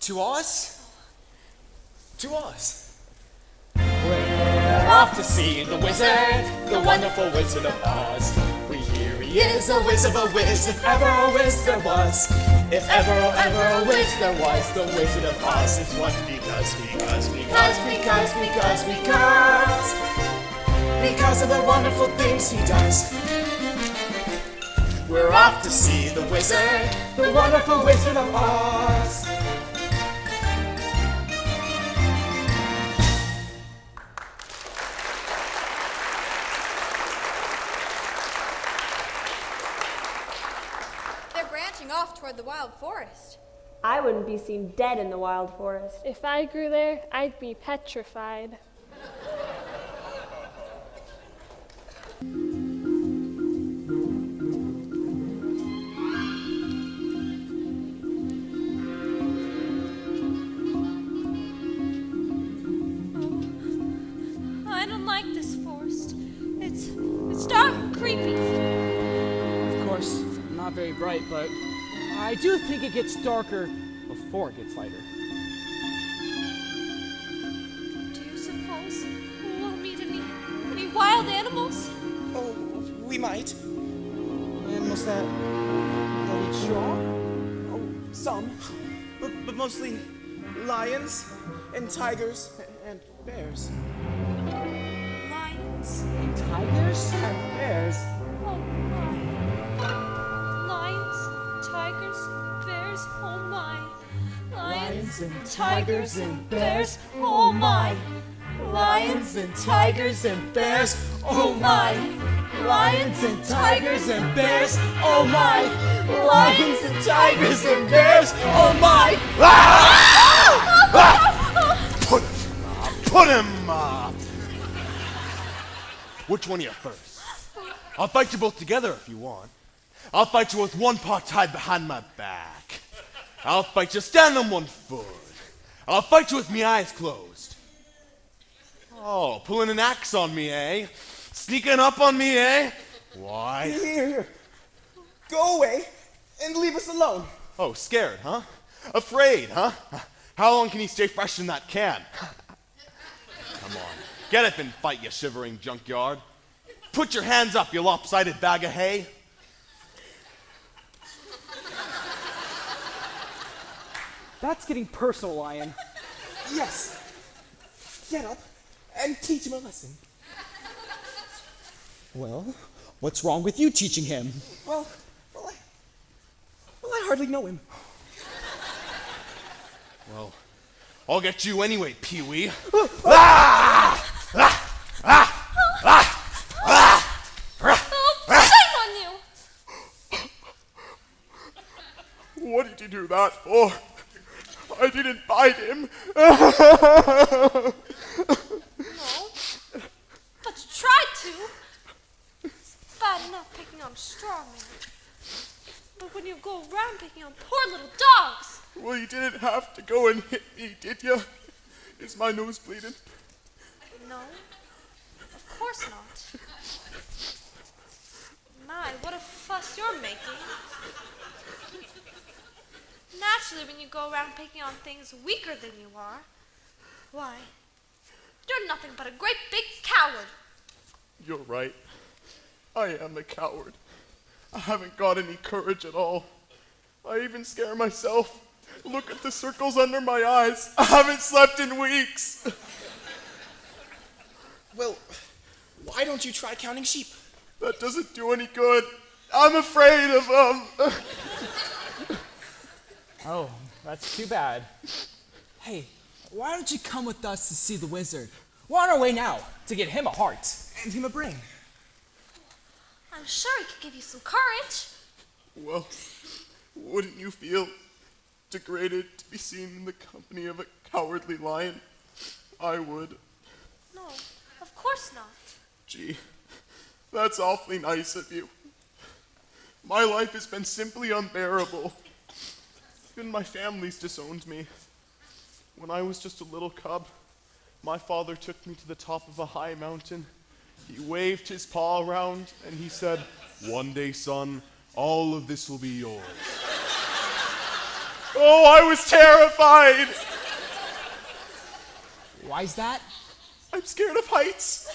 To Oz? To Oz. We're off to see the wizard, the wonderful Wizard of Oz. We hear he is a whiz of a whiz, if ever a whiz there was. If ever a whiz there was, the Wizard of Oz is one because of the wonderful things he does. We're off to see the wizard, the wonderful Wizard of Oz. They're branching off toward the wild forest. I wouldn't be seen dead in the wild forest. If I grew there, I'd be petrified. I don't like this forest. It's dark and creepy. Of course, not very bright, but I do think it gets darker before it gets lighter. Do you suppose we'll meet any wild animals? Oh, we might. Animals that eat straw? Oh, some. But mostly lions and tigers and bears. Lions. And tigers? And bears. Oh my. Lions, tigers, bears, oh my. Lions and tigers and bears, oh my. Lions and tigers and bears, oh my. Lions and tigers and bears, oh my. Lions and tigers and bears, oh my. Put him up! Which one of you first? I'll fight you both together if you want. I'll fight you with one paw tied behind my back. I'll fight you standing on one foot. I'll fight you with me eyes closed. Oh, pulling an axe on me, eh? Sneaking up on me, eh? Why? Here. Go away and leave us alone. Oh, scared, huh? Afraid, huh? How long can you stay fresh in that can? Come on, get up and fight, you shivering junkyard. Put your hands up, you lopsided bag of hay. That's getting personal, Lion. Yes. Get up and teach him a lesson. Well, what's wrong with you teaching him? Well, I hardly know him. Well, I'll get you anyway, Pee-wee. Shame on you! What did you do that for? I didn't bite him. No, but you tried to. It's bad enough picking on a straw man. But when you go around picking on poor little dogs. Well, you didn't have to go and hit me, did you? Is my nose bleeding? No, of course not. My, what a fuss you're making. Naturally, when you go around picking on things weaker than you are, why, you're nothing but a great big coward. You're right. I am a coward. I haven't got any courage at all. I even scare myself. Look at the circles under my eyes. I haven't slept in weeks. Well, why don't you try counting sheep? That doesn't do any good. I'm afraid of them. Oh, that's too bad. Hey, why don't you come with us to see the wizard? We're on our way now to get him a heart. And him a brain. I'm sure he could give you some courage. Well, wouldn't you feel degraded to be seen in the company of a cowardly lion? I would. No, of course not. Gee, that's awfully nice of you. My life has been simply unbearable. Even my family's disowned me. When I was just a little cub, my father took me to the top of a high mountain. He waved his paw around and he said, "One day, son, All of this will be yours. Oh, I was terrified! Why's that? I'm scared of heights.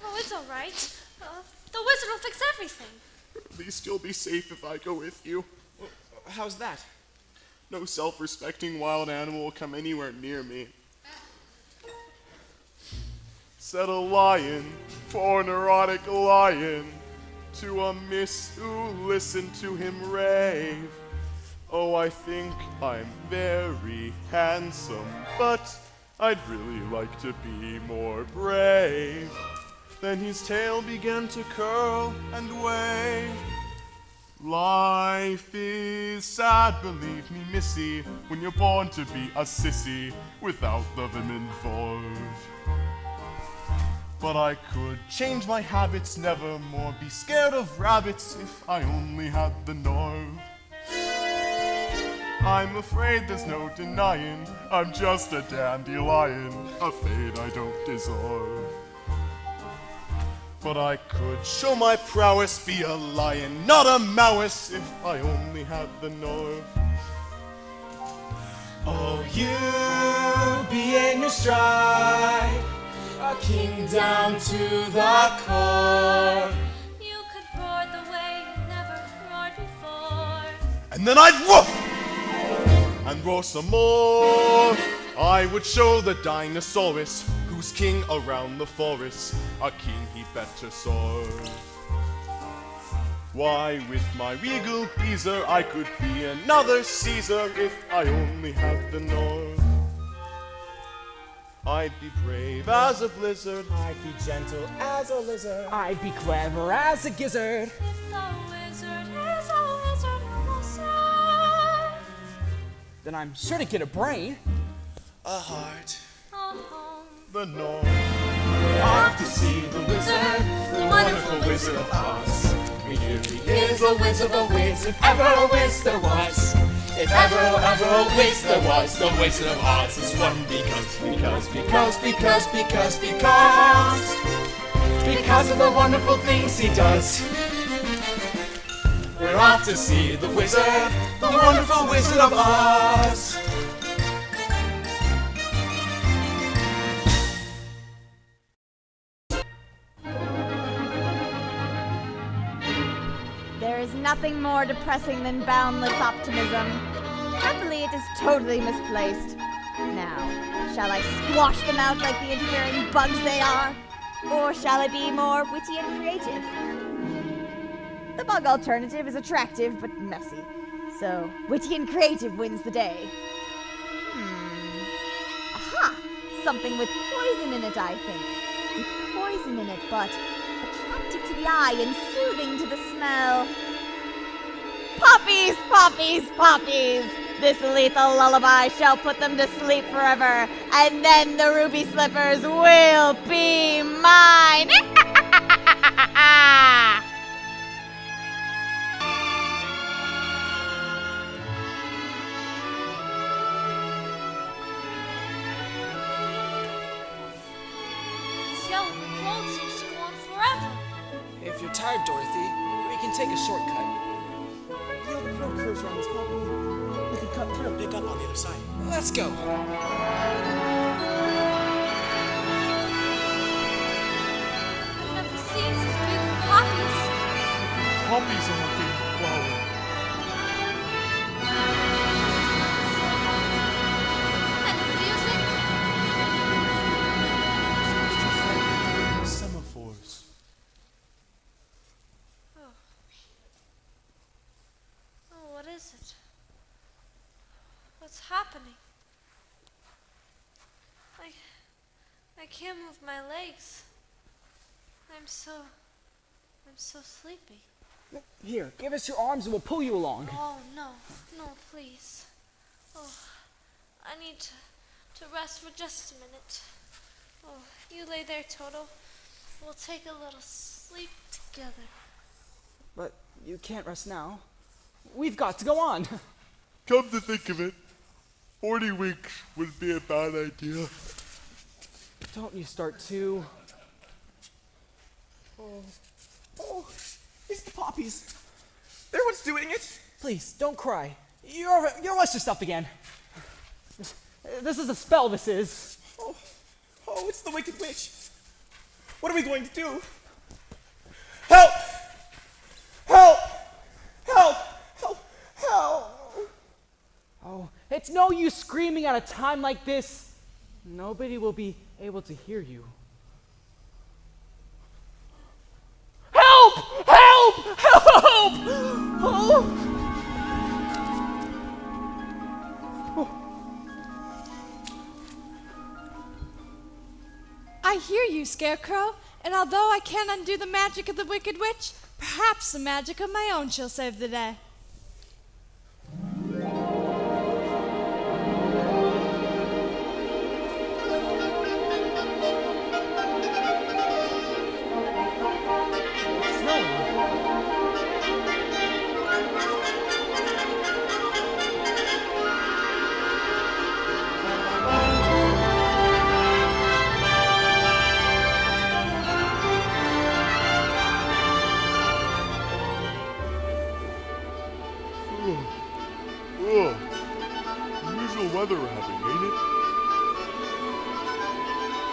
Oh, it's all right. The wizard will fix everything. At least you'll be safe if I go with you. How's that? No self-respecting wild animal will come anywhere near me. Said a lion, poor neurotic lion, to a miss who listened to him rave. Oh, I think I'm very handsome, but I'd really like to be more brave. Then his tail began to curl and wave. Life is sad, believe me, missy, when you're born to be a sissy without the vim involved. But I could change my habits, never more be scared of rabbits if I only had the nerve. I'm afraid there's no denying, I'm just a dandelion, a fate I don't deserve. But I could show my prowess, be a lion, not a mouse, if I only had the nerve. Oh, you be in your stride, a king down to the core. You could roar the way you never roared before. And then I'd woof! And roar some more. I would show the dinosaurus who's king around the forest, a king he better serve. Why, with my regal pleaser, I could be another Caesar if I only had the nerve. I'd be brave as a blizzard, I'd be gentle as a lizard, I'd be clever as a gizzard. The wizard is a wizard also. Then I'm sure to get a brain, a heart, the north. We're off to see the wizard, the wonderful Wizard of Oz. Here he is, a wizard of Wiz, if ever a wiz there was. If ever a wiz there was, the Wizard of Oz is one because of the wonderful things he does. We're off to see the wizard, the wonderful Wizard of Oz. There is nothing more depressing than boundless optimism. Happily, it is totally misplaced. Now, shall I squash them out like the interfering bugs they are? Or shall I be more witty and creative? The bug alternative is attractive but messy. So, witty and creative wins the day. Aha! Something with poison in it, I think. With poison in it, but attractive to the eye and soothing to the smell. Poppies, poppies, poppies! This lethal lullaby shall put them to sleep forever, and then the ruby slippers will be mine! This yellow road seems to go on forever. If you're tired, Dorothy, we can take a shortcut. No curves around this puppy. We can cut through and pick up on the other side. Let's go. I've never seen such beautiful poppies. Poppies are my favorite flower. And the music. Semaphores. Oh, what is it? What's happening? I can't move my legs. I'm so sleepy. Here, give us your arms and we'll pull you along. Oh, no, please. Oh, I need to rest for just a minute. Oh, you lay there, Toto. We'll take a little sleep together. But you can't rest now. We've got to go on. Come to think of it, 40 weeks would be a bad idea. Don't you start to. Oh, it's the poppies. They're what's doing it. Please, don't cry. You're rushed yourself again. This is a spell, this is. Oh, it's the Wicked Witch. What are we going to do? Help! Help! Help! Help! Help! Oh, it's no use screaming at a time like this. Nobody will be able to hear you. Help! Help! Help! Oh! I hear you, Scarecrow, and although I can't undo the magic of the Wicked Witch, perhaps the magic of my own shall save the day. Unusual weather we're having, ain't it?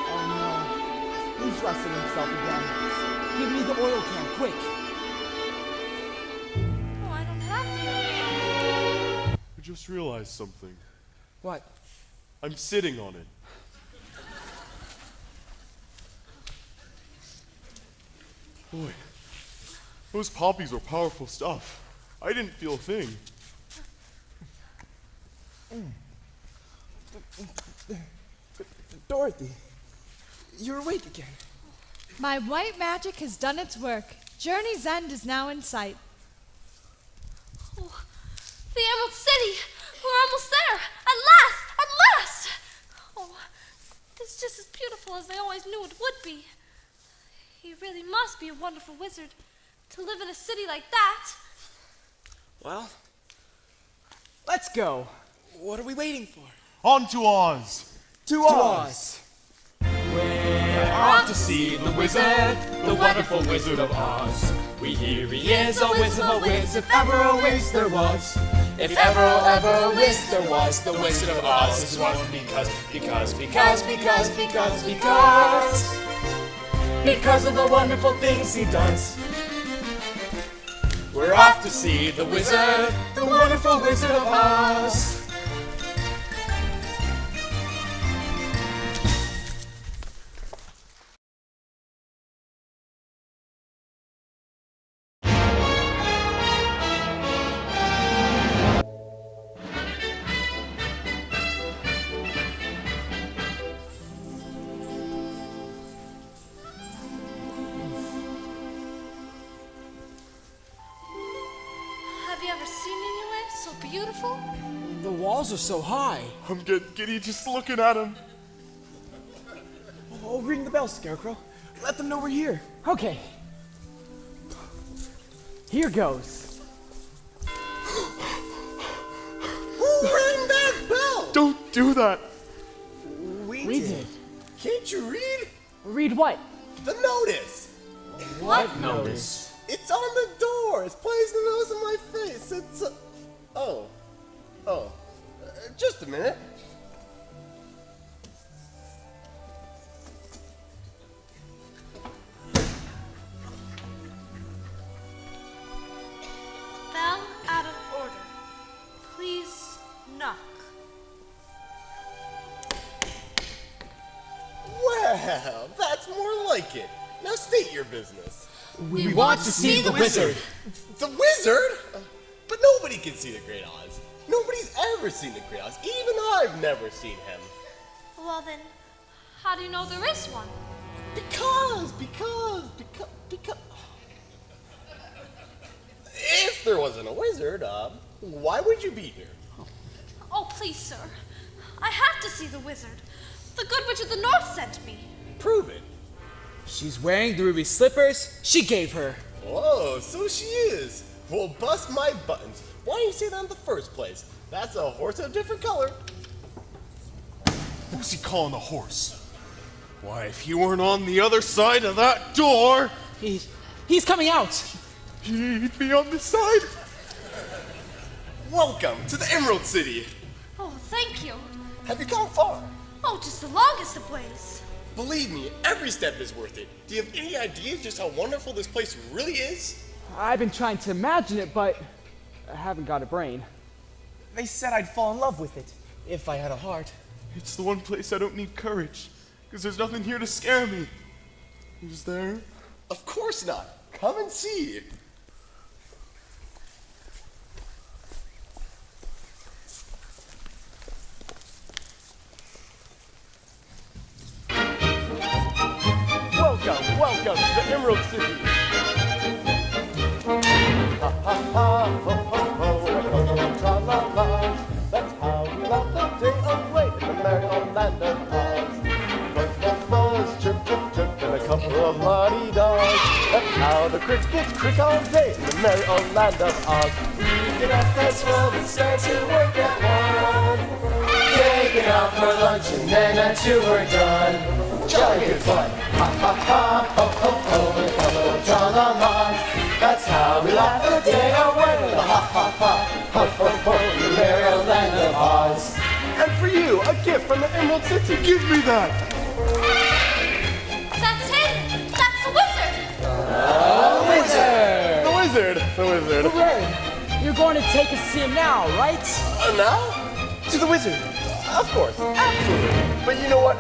Oh no. He's resting himself again. Give me the oil can, quick. Oh, I don't have to. I just realized something. What? I'm sitting on it. Boy, those poppies were powerful stuff. I didn't feel a thing. Dorothy, you're awake again. My white magic has done its work. Journey's end is now in sight. Oh, the Emerald City! We're almost there! At last! At last! Oh, it's just as beautiful as I always knew it would be. He really must be a wonderful wizard to live in a city like that. Well, let's go. What are we waiting for? On to Oz! To Oz! We're off to see the wizard, the wonderful Wizard of Oz. We hear he is a whiz of a whiz, if ever a whiz there was. If ever a whiz there was, the Wizard of Oz is one because of the wonderful things he does. We're off to see the wizard, the wonderful Wizard of Oz. Have you ever seen anywhere so beautiful? The walls are so high. I'm getting giddy just looking at him. Oh, ring the bell, Scarecrow. Let them know we're here. Okay. Here goes. Who rang that bell? Don't do that. We did. Can't you read? Read what? The notice. What notice? It's on the door. It's placed the nose on my face. It's just a minute. Bell out of order. Please knock. Well, that's more like it. Now state your business. We want to see the wizard. The wizard? But nobody can see the Great Oz. Nobody's ever seen the Great Oz. Even I've never seen him. Well then, how do you know there is one? Because. If there wasn't a wizard, why would you be here? Oh, please, sir. I have to see the wizard. The Good Witch of the North sent me. Prove it. She's wearing the ruby slippers she gave her. Oh, so she is. Well, bust my buttons. Why didn't you say that in the first place? That's a horse of a different color. Who's he calling a horse? Why, if he weren't on the other side of that door... He's coming out. He'd be on this side. Welcome to the Emerald City. Oh, thank you. Have you gone far? Oh, just the longest of ways. Believe me, every step is worth it. Do you have any idea just how wonderful this place really is? I've been trying to imagine it, but I haven't got a brain. They said I'd fall in love with it, if I had a heart. It's the one place I don't need courage, because there's nothing here to scare me. Is there? Of course not. Come and see. Welcome to the Emerald City. Ha ha ha, ho ho ho, and tra la la. That's how we laugh the day away in the merry old land of Oz. Buzz, buzz, buzz, chirp, chirp, chirp, and a couple of la-di-da's. That's how the crickets crick all day in the merry old land of Oz. We get up as well and start to work at 1. Take it out for lunch and then at 2 we're done. Jolly good fun. Ha ha ha, ho ho ho, and a couple of tra-la-las. That's how we laugh the day away with a ha ha ha, ho ho ho, in the merry old land of Oz. And for you, a gift from the Emerald City. Give me that. That's him. That's the wizard. The wizard. The wizard. Hooray! You're going to take us to see him now, right? Now? To the wizard. Of course. Absolutely. But you know what?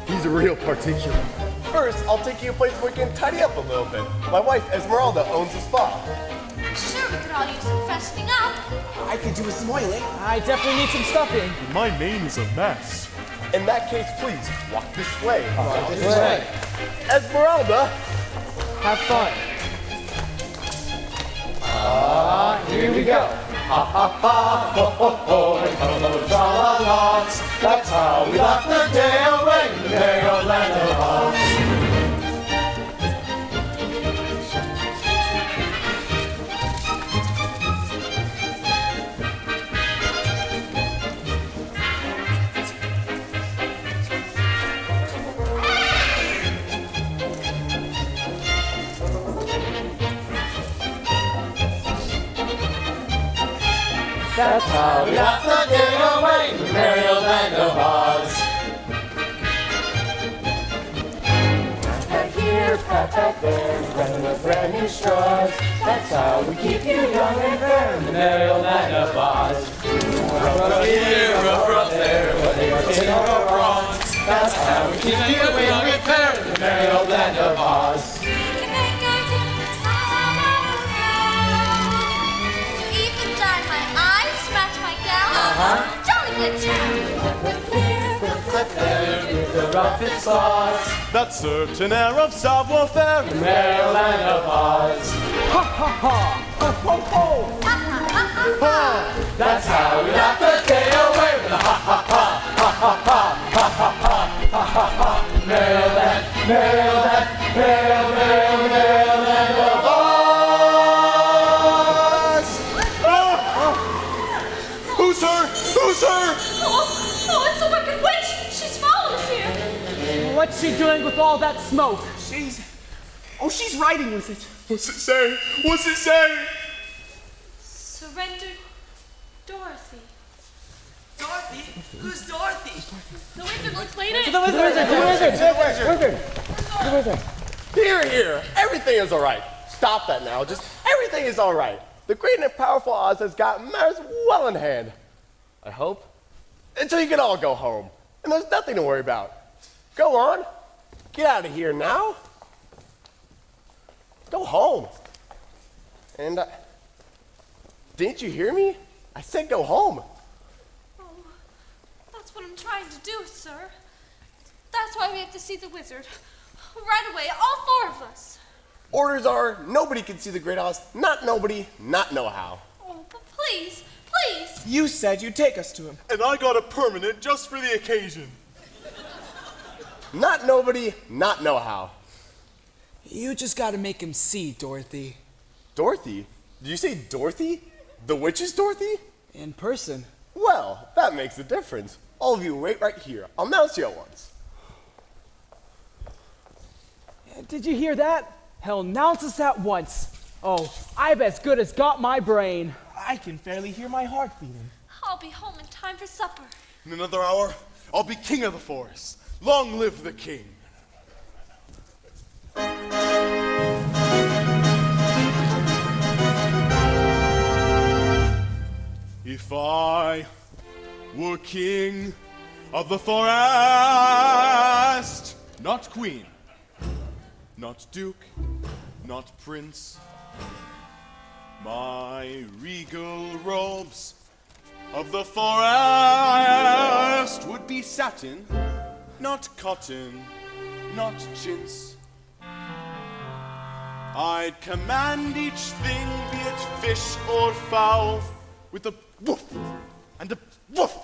He's real particular. First, I'll take you a place where we can tidy up a little bit. My wife, Esmeralda, owns a spa. Sure, we could all use some freshening up. I could do with some oiling. I definitely need some stuffing. My name is a mess. In that case, please, walk this way. This way. Esmeralda! Have fun. Here we go. Ha ha ha, ho ho ho, and couple of tra-la-las. That's how we laugh the day away in the merry old land of Oz. That's how we laugh the day away in the merry old land of Oz. Pat here, pat there, brand with brand new straws. That's how we keep you young and fair in the merry old land of Oz. Rub here, rub there, whether you're tin or bronze. That's how we keep you young and fair in the merry old land of Oz. Jolly good time. Flip there, with the roughest claws. That certain air of savoir-faire in the merry old land of Oz. Ha ha ha! Ho ho ho! Ha ha ha ha! That's how we laugh the day away with a ha ha ha, ha ha ha, ha ha ha, ha ha ha. Merry old land, merry old land, merry old, merry old, merry old land of Oz. Who's her? Who's her? Oh, it's the wicked witch. She's followed us here. What's she doing with all that smoke? She's riding with it. What's it say? What's it say? Surrender, Dorothy. Dorothy? Who's Dorothy? The wizard looks late in. The wizard! Here. Everything is all right. Stop that now. Just everything is all right. The great and powerful Oz has got matters well in hand. I hope. Until you can all go home. And there's nothing to worry about. Go on. Get out of here now. Go home. And, didn't you hear me? I said go home. Oh, that's what I'm trying to do, sir. That's why we have to see the wizard. Right away, all 4 of us. Orders are, nobody can see the Great Oz. Not nobody, not know how. Oh, but please. You said you'd take us to him. And I got a permanent just for the occasion. Not nobody, not know how. You just gotta make him see, Dorothy. Dorothy? Did you say Dorothy? The witch's Dorothy? In person. Well, that makes a difference. All of you wait right here. I'll announce you at once. Did you hear that? He'll announce us at once. Oh, I've as good as got my brain. I can fairly hear my heart beating. I'll be home in time for supper. In another hour, I'll be king of the forest. Long live the king. If I were king of the forest, not queen, not duke, not prince, my regal robes of the forest would be satin, not cotton, not chintz. I'd command each thing, be it fish or fowl, with a woof and a woof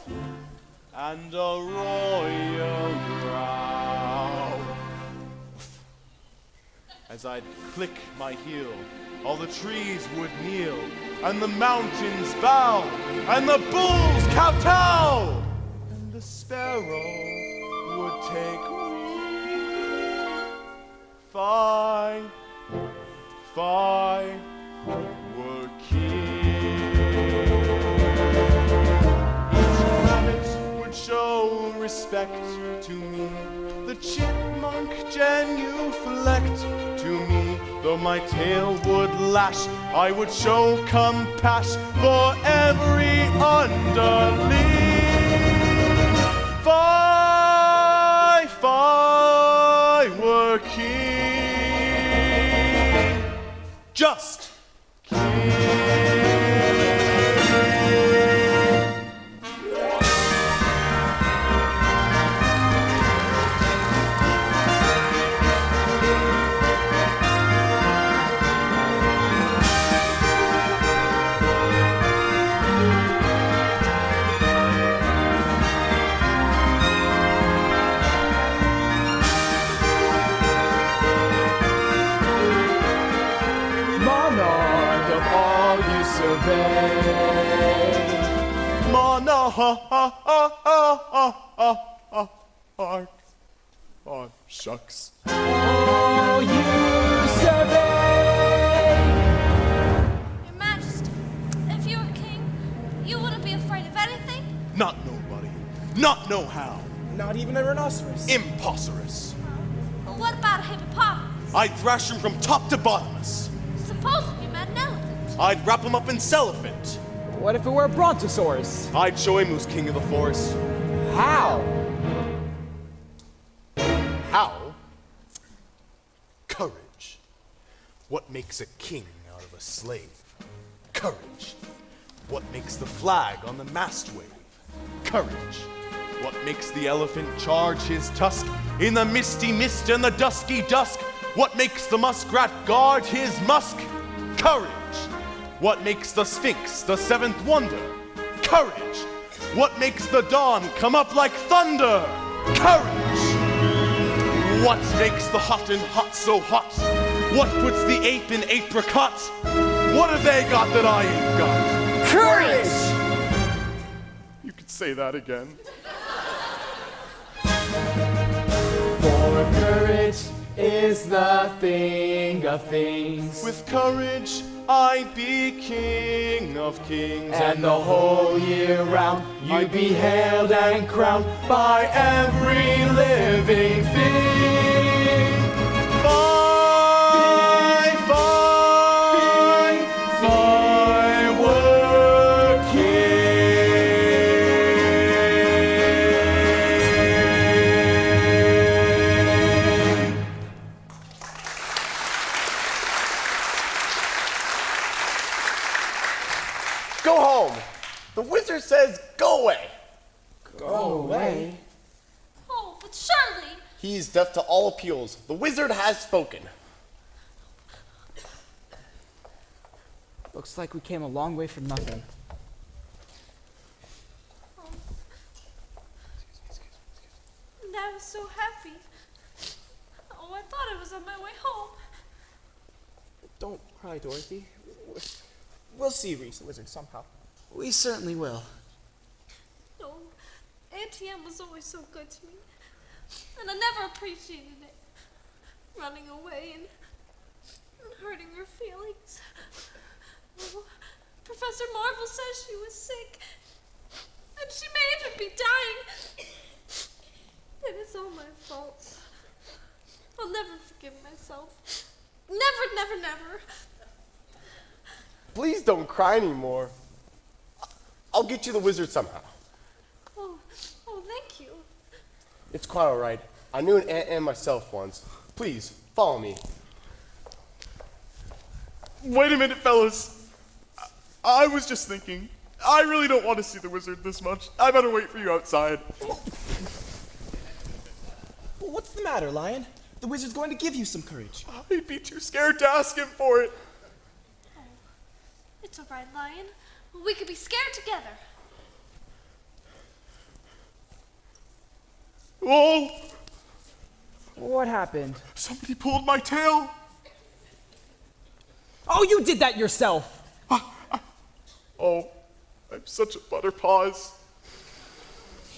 and a royal growl. As I'd click my heel, all the trees would kneel, and the mountains bow, and the bulls kowtow, and the sparrow would take wing. Fine, fine, were king. Each rabbit would show respect to me, the chipmunk genuflect to me. Though my tail would lash, I would show compassion for every underling. If I were king, just king. Oh, shucks. Oh, you survey! Your Majesty, if you were king, you wouldn't be afraid of anything? Not nobody. Not no how. Not even a rhinoceros. Impossimus. Well, what about a hippopotamus? I'd thrash him from top to bottomless. Suppose you met an elephant. I'd wrap him up in cellophant. What if it were a brontosaurus? I'd show him who's king of the forest. How? How? Courage. What makes a king out of a slave? Courage. What makes the flag on the mast wave? Courage. What makes the elephant charge his tusk in the misty mist and the dusky dusk? What makes the muskrat guard his musk? Courage. What makes the sphinx the seventh wonder? Courage. What makes the dawn come up like thunder? Courage. What makes the hot and hot so hot? What puts the ape in apricot? What have they got that I ain't got? Courage! You could say that again. For courage is the thing of things. With courage, I'd be king of kings. And the whole year round, you'd be hailed and crowned by every living thing. If I were king. Go home. The wizard says go away. Go away? Oh, but surely. He's deaf to all appeals. The wizard has spoken. Looks like we came a long way from nothing. And I was so happy. Oh, I thought I was on my way home. Don't cry, Dorothy. We'll see Reese the wizard somehow. We certainly will. No, Auntie Em was always so good to me. And I never appreciated it. Running away and hurting her feelings. Oh, Professor Marvel says she was sick, and she may even be dying. It is all my fault. I'll never forgive myself. Never, never, never. Please don't cry anymore. I'll get you the wizard somehow. Oh, thank you. It's quite all right. I knew an Aunt Anne myself once. Please, follow me. Wait a minute, fellas. I was just thinking. I really don't want to see the wizard this much. I better wait for you outside. What's the matter, Lion? The wizard's going to give you some courage. I'd be too scared to ask him for it. It's all right, Lion. We could be scared together. Oh! What happened? Somebody pulled my tail. Oh, you did that yourself. Oh, I'm such a butterpaws.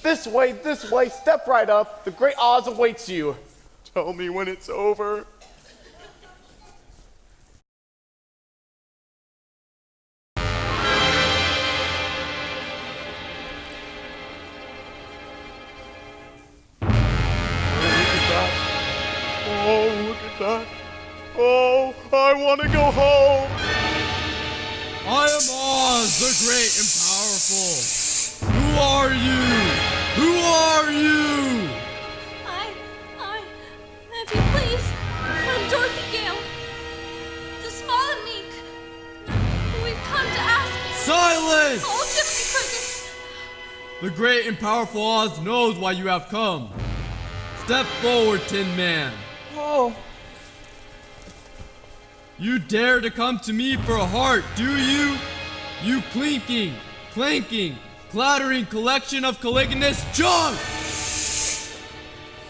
This way, step right up. The great Oz awaits you. Tell me when it's over. Oh, look at that. Oh, I want to go home. I am Oz, the great and powerful. Who are you? Who are you? If you please, I'm Dorothy Gale, the small and meek. We've come to ask. Silence! Oh, gypsy crickets. The great and powerful Oz knows why you have come. Step forward, Tin Man. Oh. You dare to come to me for a heart, do you? You clinking, clanking, clattering collection of caliginous junk!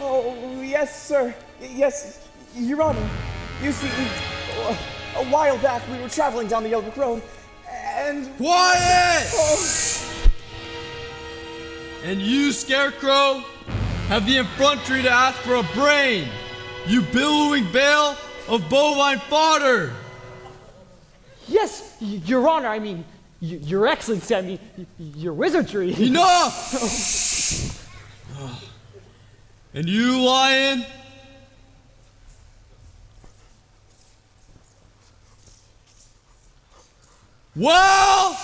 Oh, yes, sir. Yes, Your Honor. You see, a while back we were traveling down the Yellow Brick Road, and... Quiet! Oh. And you, Scarecrow, have the effrontery to ask for a brain, you billowing bale of bovine fodder! Yes, Your Honor, I mean, Your Excellency, I mean, your wizardry. Enough! And you, Lion? Well!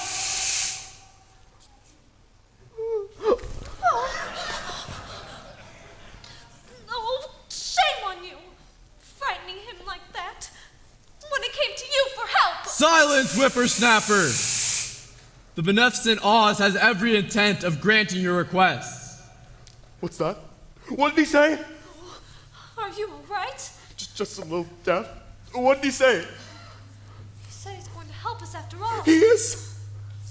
Oh, shame on you, frightening him like that, when it came to you for help. Silence, whippersnapper! The beneficent Oz has every intent of granting your requests. What's that? What did he say? Are you all right? Just a little deaf. What did he say? He said he's going to help us after all. He is?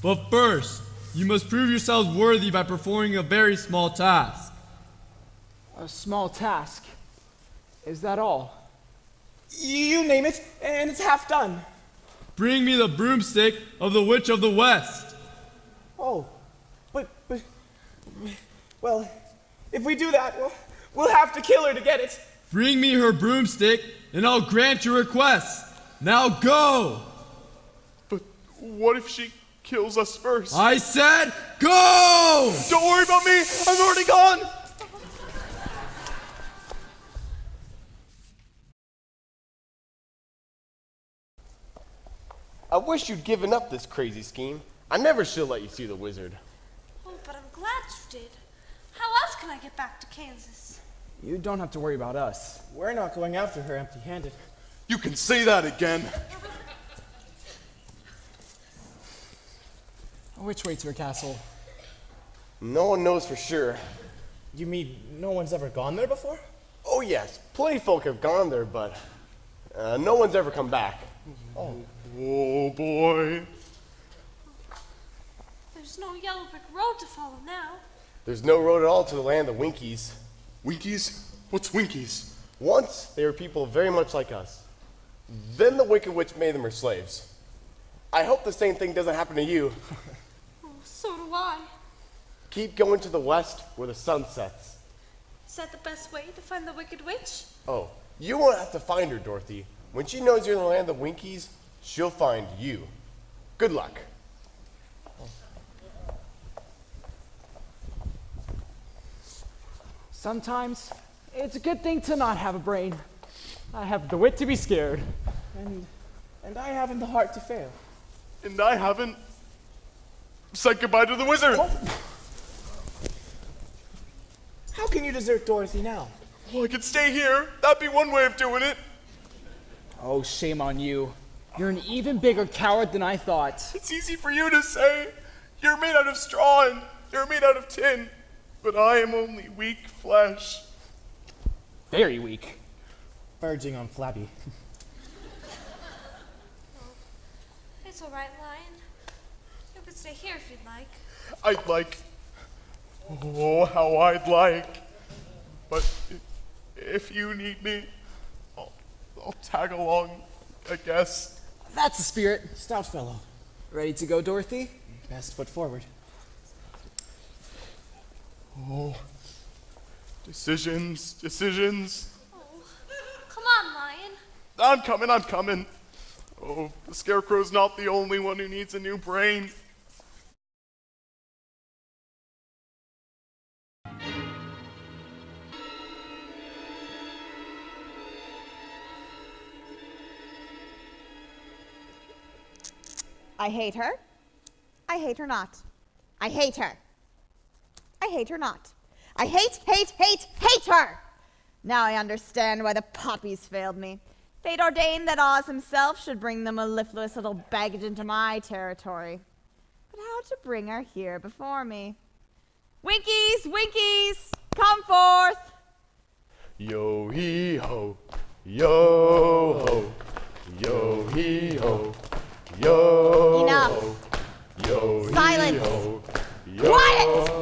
But first, you must prove yourselves worthy by performing a very small task. A small task? Is that all? You name it, and it's half done. Bring me the broomstick of the Witch of the West. Oh, but, well, if we do that, we'll have to kill her to get it. Bring me her broomstick, and I'll grant your request. Now go! But what if she kills us first? I said go! Don't worry about me, I'm already gone! I wish you'd given up this crazy scheme. I never should let you see the wizard. Oh, but I'm glad you did. How else can I get back to Kansas? You don't have to worry about us. We're not going after her empty-handed. You can say that again. Which way to her castle? No one knows for sure. You mean no one's ever gone there before? Oh yes, plenty of folk have gone there, but no one's ever come back. Oh boy. There's no yellow brick road to follow now. There's no road at all to the land of Winkies. Winkies? What's Winkies? Once they were people very much like us. Then the Wicked Witch made them her slaves. I hope the same thing doesn't happen to you. Oh, so do I. Keep going to the west where the sun sets. Is that the best way to find the Wicked Witch? Oh, you won't have to find her, Dorothy. When she knows you're in the land of Winkies, she'll find you. Good luck. Sometimes it's a good thing to not have a brain. I have the wit to be scared. And I haven't the heart to fail. And I haven't said goodbye to the wizard. How can you desert Dorothy now? Well, I could stay here. That'd be one way of doing it. Oh, shame on you. You're an even bigger coward than I thought. It's easy for you to say. You're made out of straw and you're made out of tin. But I am only weak flesh. Very weak. Verging on flabby. It's all right, Lion. You can stay here if you'd like. I'd like. Oh, how I'd like. But if you need me, I'll tag along, I guess. That's the spirit. Stout fellow. Ready to go, Dorothy? Best foot forward. Oh, decisions. Oh, come on, Lion. I'm coming. Oh, the Scarecrow's not the only one who needs a new brain. I hate her. I hate her not. I hate her. I hate her not. I hate her! Now I understand why the poppies failed me. Fate ordained that Oz himself should bring the mellifluous little baggage into my territory. But how to bring her here before me? Winkies, come forth! Yo hee ho, yo ho, yo hee ho, yo. Enough. Ho, yo Silence. Ho, yo. Quiet!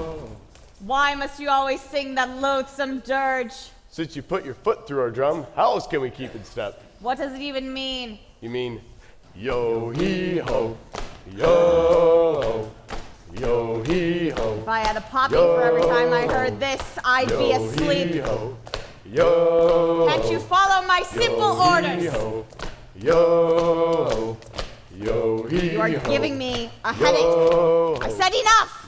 Why must you always sing that loathsome dirge? Since you put your foot through our drum, how else can we keep in step? What does it even mean? You mean yo hee ho, yo ho, yo hee ho. If I had a poppy for every time I heard this, I'd be asleep. Yo, yo, Can't you follow my simple orders? Yo, yo, You are giving me a headache. I said enough!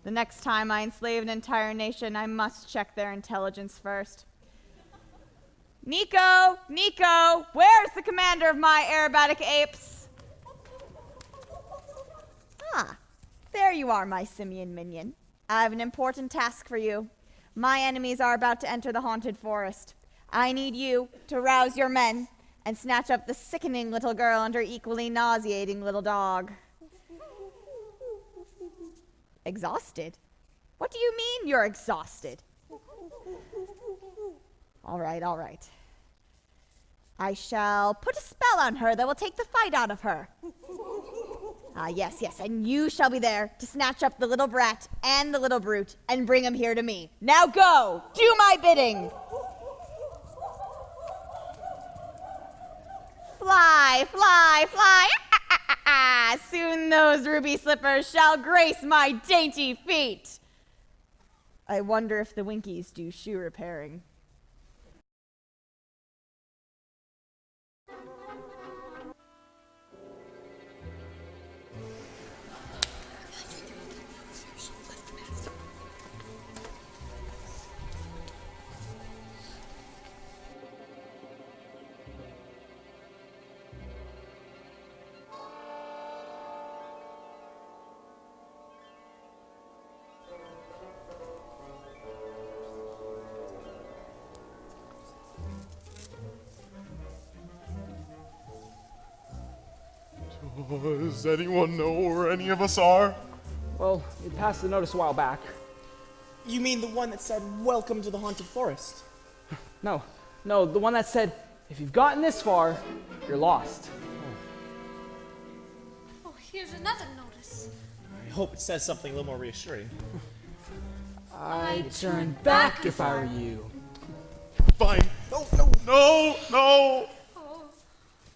The next time I enslave an entire nation, I must check their intelligence first. Nico, where's the commander of my aerobatic apes? Ah, there you are, my simian minion. I have an important task for you. My enemies are about to enter the haunted forest. I need you to rouse your men and snatch up the sickening little girl and her equally nauseating little dog. Exhausted? What do you mean you're exhausted? All right. I shall put a spell on her that will take the fight out of her. Yes, and you shall be there to snatch up the little brat and the little brute and bring them here to me. Now go! Do my bidding! Fly! Soon those ruby slippers shall grace my dainty feet. I wonder if the Winkies do shoe repairing. Does anyone know where any of us are? Well, you passed the notice a while back. You mean the one that said, "Welcome to the haunted forest"? No, the one that said, if you've gotten this far, you're lost. Oh, here's another notice. I hope it says something a little more reassuring. I'd turn back if I were you. Fine. No. Oh,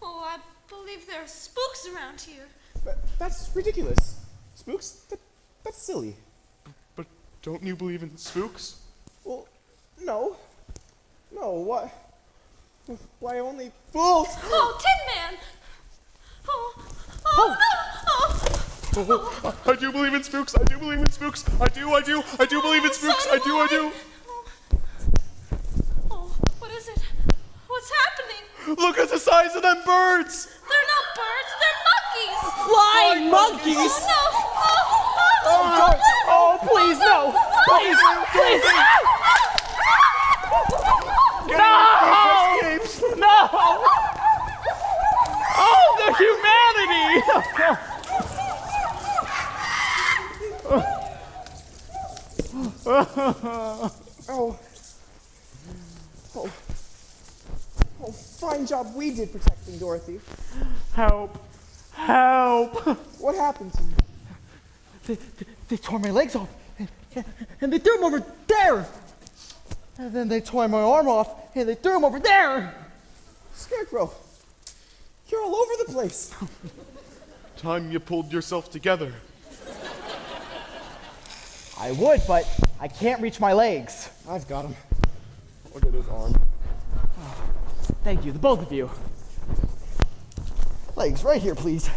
I believe there are spooks around here. But that's ridiculous. Spooks? That's silly. But don't you believe in spooks? Well, no. What? Why only fools? Oh, Tin Man! Oh, no! I do believe in spooks. I do believe in spooks. I do believe in spooks. I do. Oh, what is it? What's happening? Look at the size of them birds. They're not birds, they're monkeys! Flying monkeys! Oh, no! Oh, God. Oh, please, no! Please! Please! No! No! Oh, the humanity! Oh, fine job we did protecting Dorothy. Help! Help! What happened to you? They tore my legs off, and they threw them over there! And then they tore my arm off, and they threw them over there! Scarecrow, you're all over the place. Time you pulled yourself together. I would, but I can't reach my legs. I've got him. Look at his arm. Thank you, the both of you. Legs right here, please.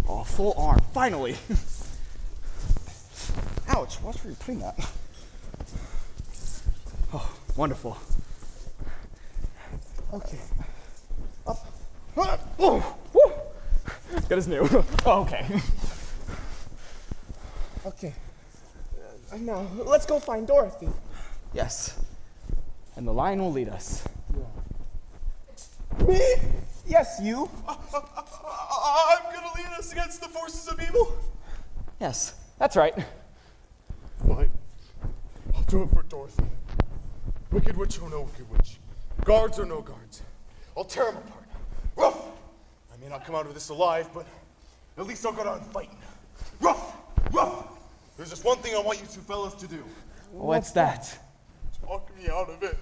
Oh, full arm, finally. Ouch, watch where you're putting that. Oh, wonderful. Okay. Up. Oh, woo. Good as new. Oh, okay. Okay. Now, let's go find Dorothy. Yes. And the lion will lead us. Me? Yes, you. I'm gonna lead us against the forces of evil. Yes, that's right. Fine. I'll do it for Dorothy. Wicked witch or no wicked witch. Guards or no guards. I'll tear them apart. Ruff! I may not come out of this alive, but at least I'll go down fighting. Ruff! Ruff! There's just one thing I want you two fellas to do. What's that? Talk me out of it.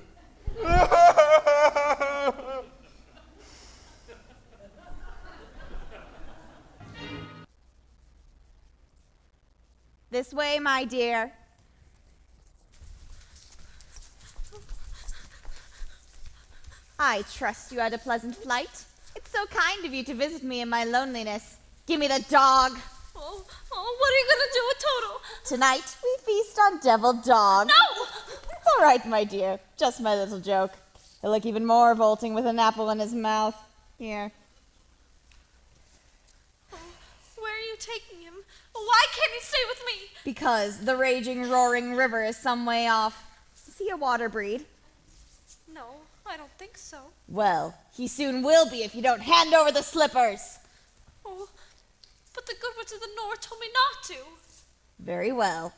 This way, my dear. I trust you had a pleasant flight. It's so kind of you to visit me in my loneliness. Give me the dog. Oh, what are you gonna do with Toto? Tonight, we feast on deviled dog. No! It's all right, my dear. Just my little joke. He'll look even more revolting with an apple in his mouth. Here. Where are you taking him? Why can't he stay with me? Because the raging, roaring river is some way off. Is he a water breed? No, I don't think so. Well, he soon will be if you don't hand over the slippers. Oh, but the good witch of the north told me not to. Very well.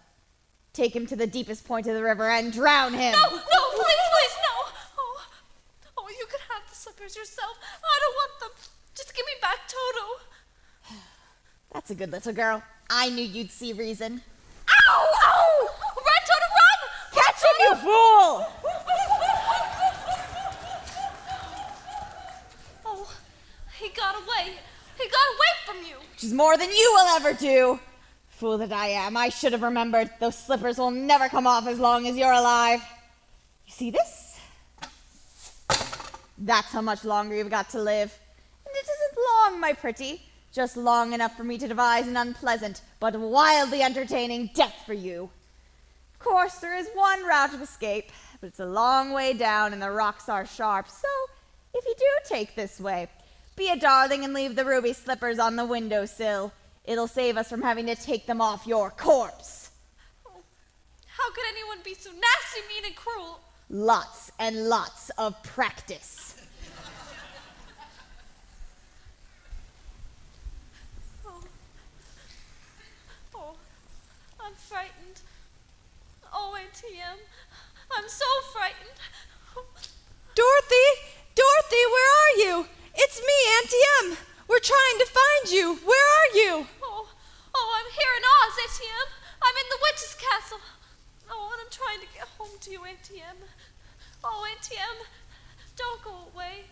Take him to the deepest point of the river and drown him. No, please, no. Oh, you can have the slippers yourself. I don't want them. Just give me back Toto. That's a good little girl. I knew you'd see reason. Ow! Run, Toto, run! Catch him, you fool! Oh, he got away. He got away from you. Which is more than you will ever do. Fool that I am, I should have remembered. Those slippers will never come off as long as you're alive. You see this? That's how much longer you've got to live. And it isn't long, my pretty. Just long enough for me to devise an unpleasant, but wildly entertaining death for you. Of course, there is one route of escape, but it's a long way down and the rocks are sharp. So, if you do take this way, be a darling and leave the ruby slippers on the windowsill. It'll save us from having to take them off your corpse. Oh, how could anyone be so nasty, mean, and cruel? Lots and lots of practice. Oh, I'm frightened. Oh, ATM, I'm so frightened. Dorothy, where are you? It's me, Auntie M. We're trying to find you. Where are you? Oh, I'm here in Oz, ATM. I'm in the witch's castle. Oh, and I'm trying to get home to you, ATM. Oh, ATM, don't go away.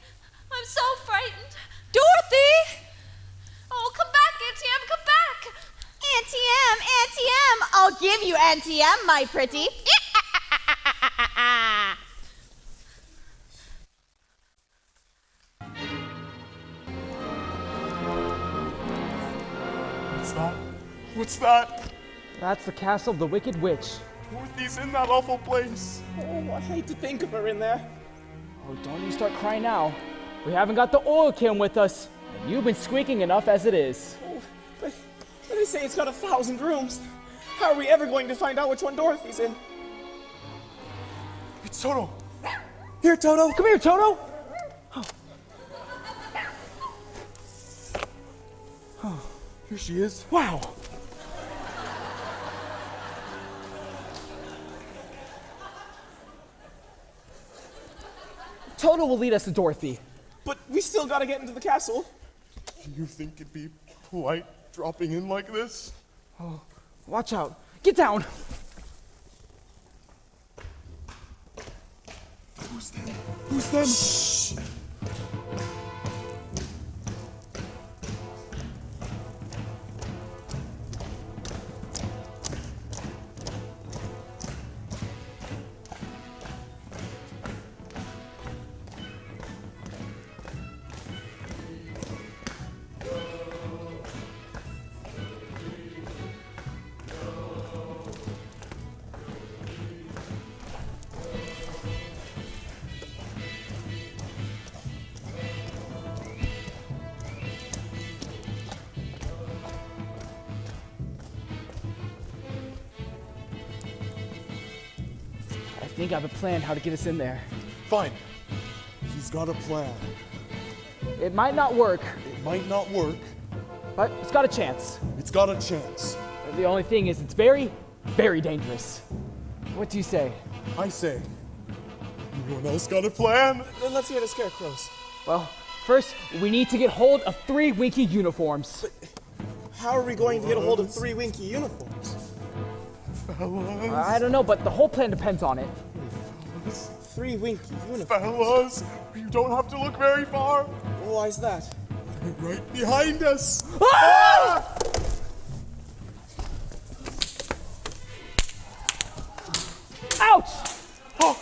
I'm so frightened. Dorothy! Oh, come back, ATM, come back. Auntie M, I'll give you Auntie M, my pretty. What's that? What's that? That's the castle of the Wicked Witch. Dorothy's in that awful place. Oh, I hate to think of her in there. Oh, don't you start crying now. We haven't got the oil can with us, and you've been squeaking enough as it is. Oh, but they say it's got 1,000 rooms. How are we ever going to find out which one Dorothy's in? It's Toto. Here, Toto. Come here, Toto. Here she is. Wow. Toto will lead us to Dorothy. But we still gotta get into the castle. Do you think it'd be polite dropping in like this? Oh, watch out. Get down. Who's them? Who's them? Shh. I think I have a plan how to get us in there. Fine. He's got a plan. It might not work. It might not work. But it's got a chance. It's got a chance. The only thing is it's very, very dangerous. What do you say? I say. Anyone else got a plan? Then let's hear the Scarecrows. Well, first, we need to get hold of 3 Winky uniforms. How are we going to get a hold of 3 Winky uniforms? I don't know, but the whole plan depends on it. 3 Winky uniforms? Fellas, you don't have to look very far. Why is that? They're right behind us. Ah! Ouch! Oh.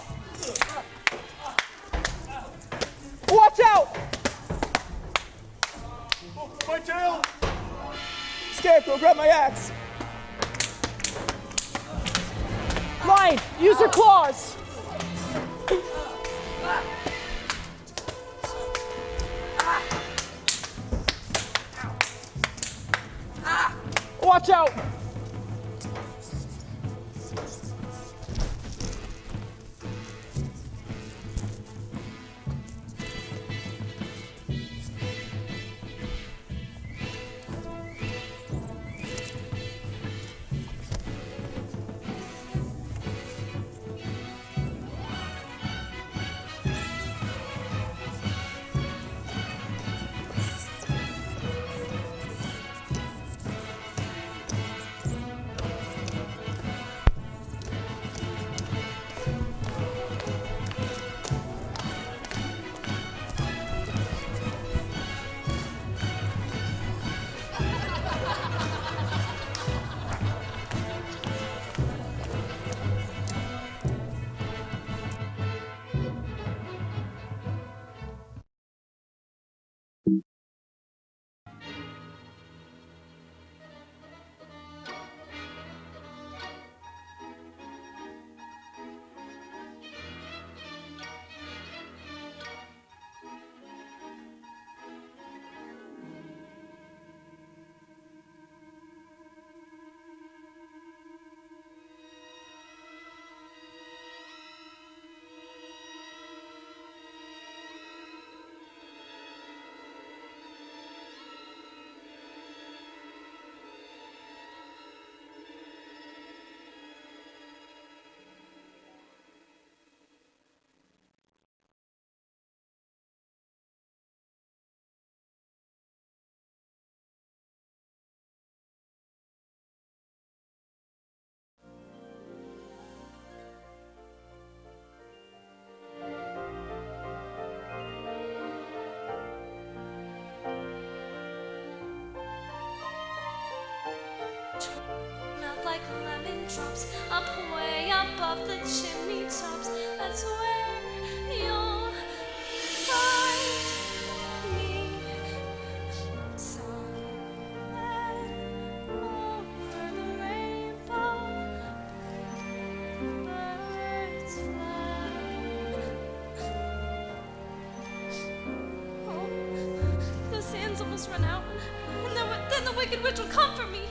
Watch out! Oh, my tail! Scarecrow, grab my axe! Lion, use your claws! Watch out! Melt like a lemon drops up way above the chimney tops. That's where you'll find me. Somewhere over the rainbow, birds fly. Oh, the sand's almost run out, and then the wicked witch will come for me.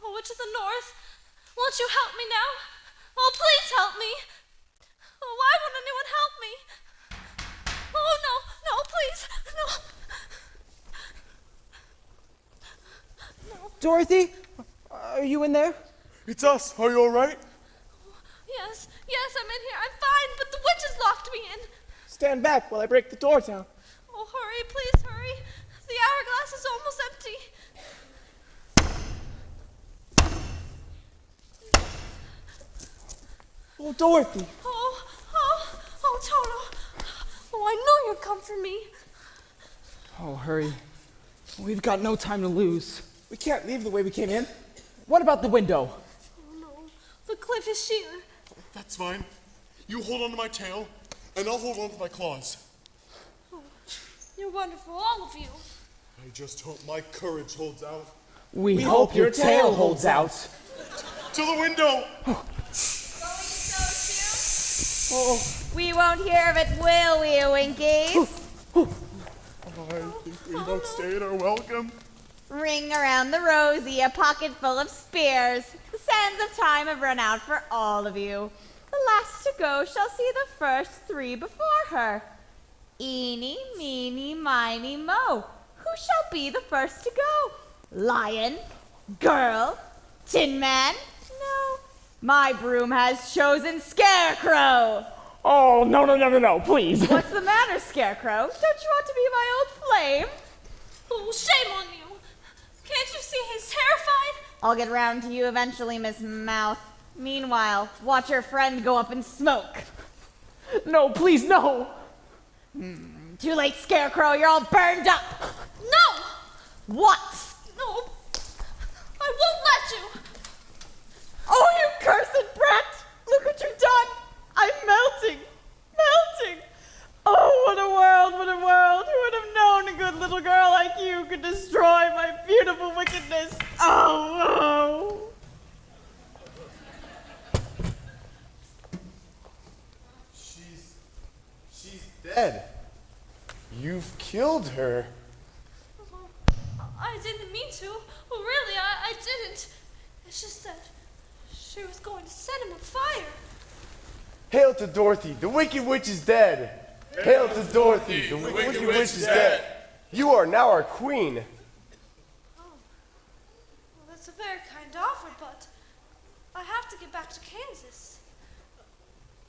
Oh, witch of the north, won't you help me now? Oh, please help me. Oh, why won't anyone help me? Oh, no, please, no. Dorothy, are you in there? It's us. Are you all right? Yes, I'm in here. I'm fine, but the witch has locked me in. Stand back while I break the door down. Oh, hurry, please hurry. The hourglass is almost empty. Oh, Dorothy. Oh, Toto. Oh, I know you'll come for me. Oh, hurry. We've got no time to lose. We can't leave the way we came in. What about the window? Oh, no. The cliff is sheer. That's fine. You hold on to my tail, and I'll hold on to my claws. Oh, you're wonderful, all of you. I just hope my courage holds out. We hope your tail holds out. To the window! Oh. We won't hear of it, will we, Winkies? I think we don't stay at our welcome. Ring around the rosy, a pocket full of spears. The sands of time have run out for all of you. The last to go shall see the first three before her. Eeny, meeny, miny, mo. Who shall be the first to go? Lion? Girl? Tin Man? No. My broom has chosen Scarecrow. Oh, no, please. What's the matter, Scarecrow? Don't you want to be my old flame? Oh, shame on you. Can't you see he's terrified? I'll get round to you eventually, Miss Mouth. Meanwhile, watch your friend go up in smoke. No, please, no. Too late, Scarecrow. You're all burned up. No! What? No. I won't let you. Oh, you cursed brat! Look what you've done! I'm melting! Oh, what a world, what a world! Who would have known a good little girl like you could destroy my beautiful wickedness? Oh! She's dead. You've killed her. I didn't mean to. Oh, really, I didn't. It's just that she was going to set him on fire. Hail to Dorothy, the Wicked Witch is dead. Hail to Dorothy, the Wicked Witch is dead. You are now our queen. Oh, well, that's a very kind offer, but I have to get back to Kansas.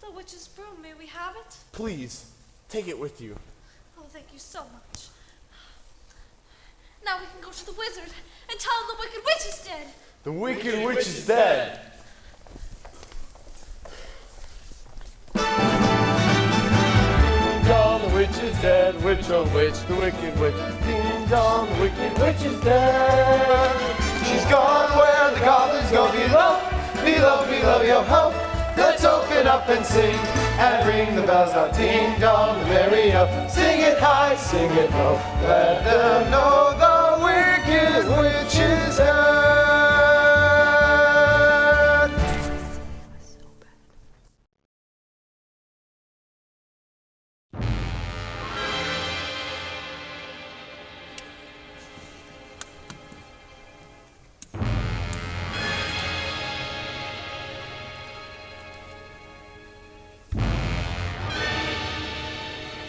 The witch's broom, may we have it? Please, take it with you. Oh, thank you so much. Now we can go to the wizard and tell him the Wicked Witch is dead. The Wicked Witch is dead. Dong, the witch is dead, witch oh witch, the wicked witch. Ding dong, the wicked witch is dead. She's gone where the goblins go below, yo ho. Let's open up and sing and ring the bells now. Ding dong, the merry-o. Sing it high, sing it low. Let them know the Wicked Witch is dead.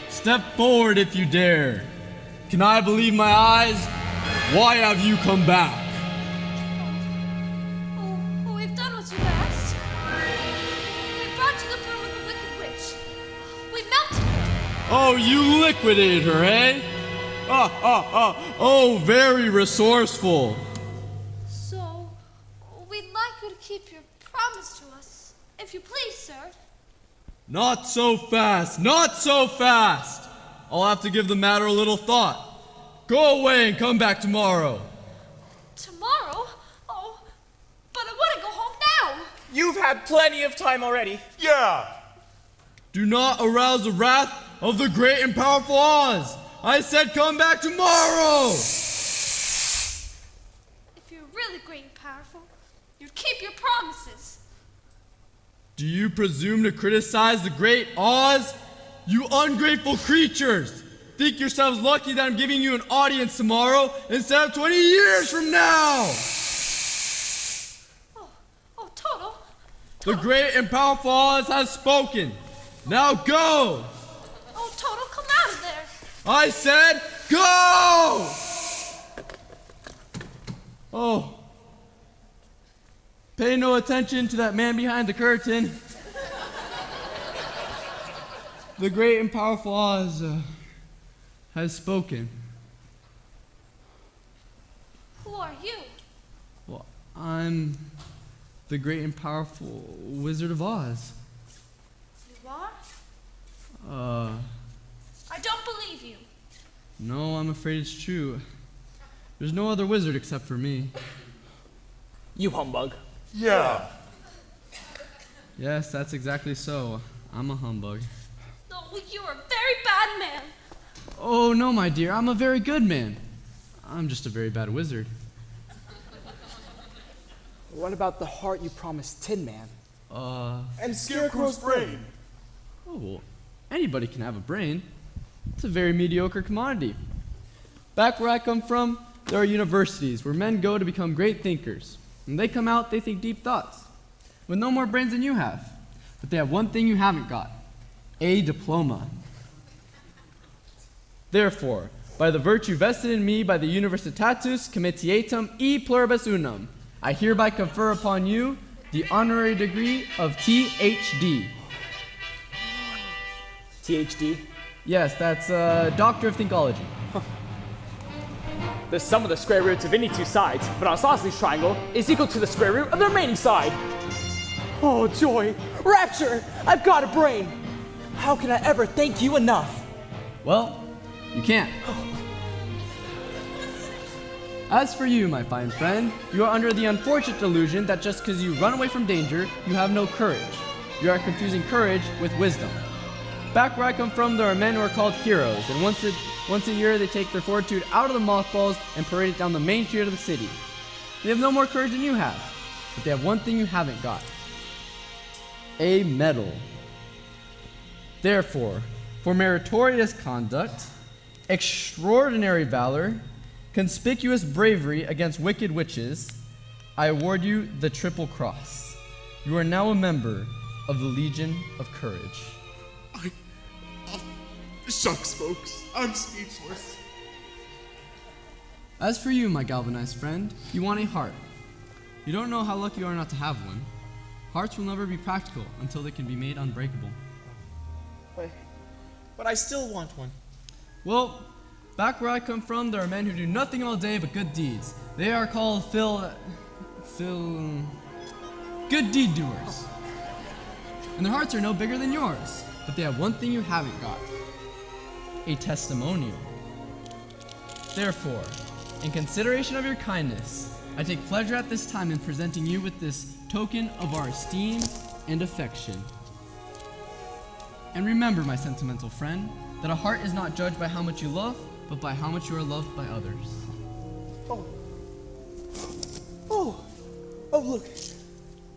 Step forward if you dare. Can I believe my eyes? Why have you come back? Oh, we've done what you asked. We brought you the broom of the Wicked Witch. We melted her. Oh, you liquidated her, eh? Oh, very resourceful. So, we'd like you to keep your promise to us, if you please, sir. Not so fast, not so fast. I'll have to give the matter a little thought. Go away and come back tomorrow. Tomorrow? Oh, but I want to go home. had plenty of time already. Yeah. Do not arouse the wrath of the great and powerful Oz. I said come back tomorrow. If you're really great and powerful, you'd keep your promises. Do you presume to criticize the great Oz? You ungrateful creatures! Think yourselves lucky that I'm giving you an audience tomorrow instead of 20 years from now! Oh, Toto. The great and powerful Oz has spoken. Now go! Oh, Toto, come out of there. I said go! Oh. Pay no attention to that man behind the curtain. The great and powerful Oz has spoken. Who are you? Well, I'm the great and powerful Wizard of Oz. You are? I don't believe you. No, I'm afraid it's true. There's no other wizard except for me. You humbug. Yeah. Yes, that's exactly so. I'm a humbug. No, you're a very bad man. Oh, no, my dear, I'm a very good man. I'm just a very bad wizard. What about the heart you promised Tin Man? And Scarecrow's brain. Oh, well, anybody can have a brain. It's a very mediocre commodity. Back where I come from, there are universities where men go to become great thinkers. When they come out, they think deep thoughts, with no more brains than you have. But they have one thing you haven't got: a diploma. Therefore, by the virtue vested in me by the Universitatus Comitiatum e Pluribus Unum, I hereby confer upon you the honorary degree of Ph.D. THD? Yes, that's Doctor of Thinkology. The sum of the square roots of any two sides of an isosceles triangle is equal to the square root of the remaining side. Oh, joy! Rapture! I've got a brain! How can I ever thank you enough? Well, you can't. As for you, my fine friend, you are under the unfortunate delusion that just because you run away from danger, you have no courage. You are confusing courage with wisdom. Back where I come from, there are men who are called heroes, and once a year they take their fortitude out of the mothballs and parade it down the main street of the city. They have no more courage than you have, but they have one thing you haven't got: a medal. Therefore, for meritorious conduct, extraordinary valor, conspicuous bravery against wicked witches, I award you the Triple Cross. You are now a member of the Legion of Courage. Shucks, folks. I'm speechless. As for you, my galvanized friend, you want a heart. You don't know how lucky you are not to have one. Hearts will never be practical until they can be made unbreakable. But I still want one. Well, back where I come from, there are men who do nothing all day but good deeds. They are called good deed doers. And their hearts are no bigger than yours, but they have one thing you haven't got: a testimonial. Therefore, in consideration of your kindness, I take pleasure at this time in presenting you with this token of our esteem and affection. And remember, my sentimental friend, that a heart is not judged by how much you love, but by how much you are loved by others. Oh, look.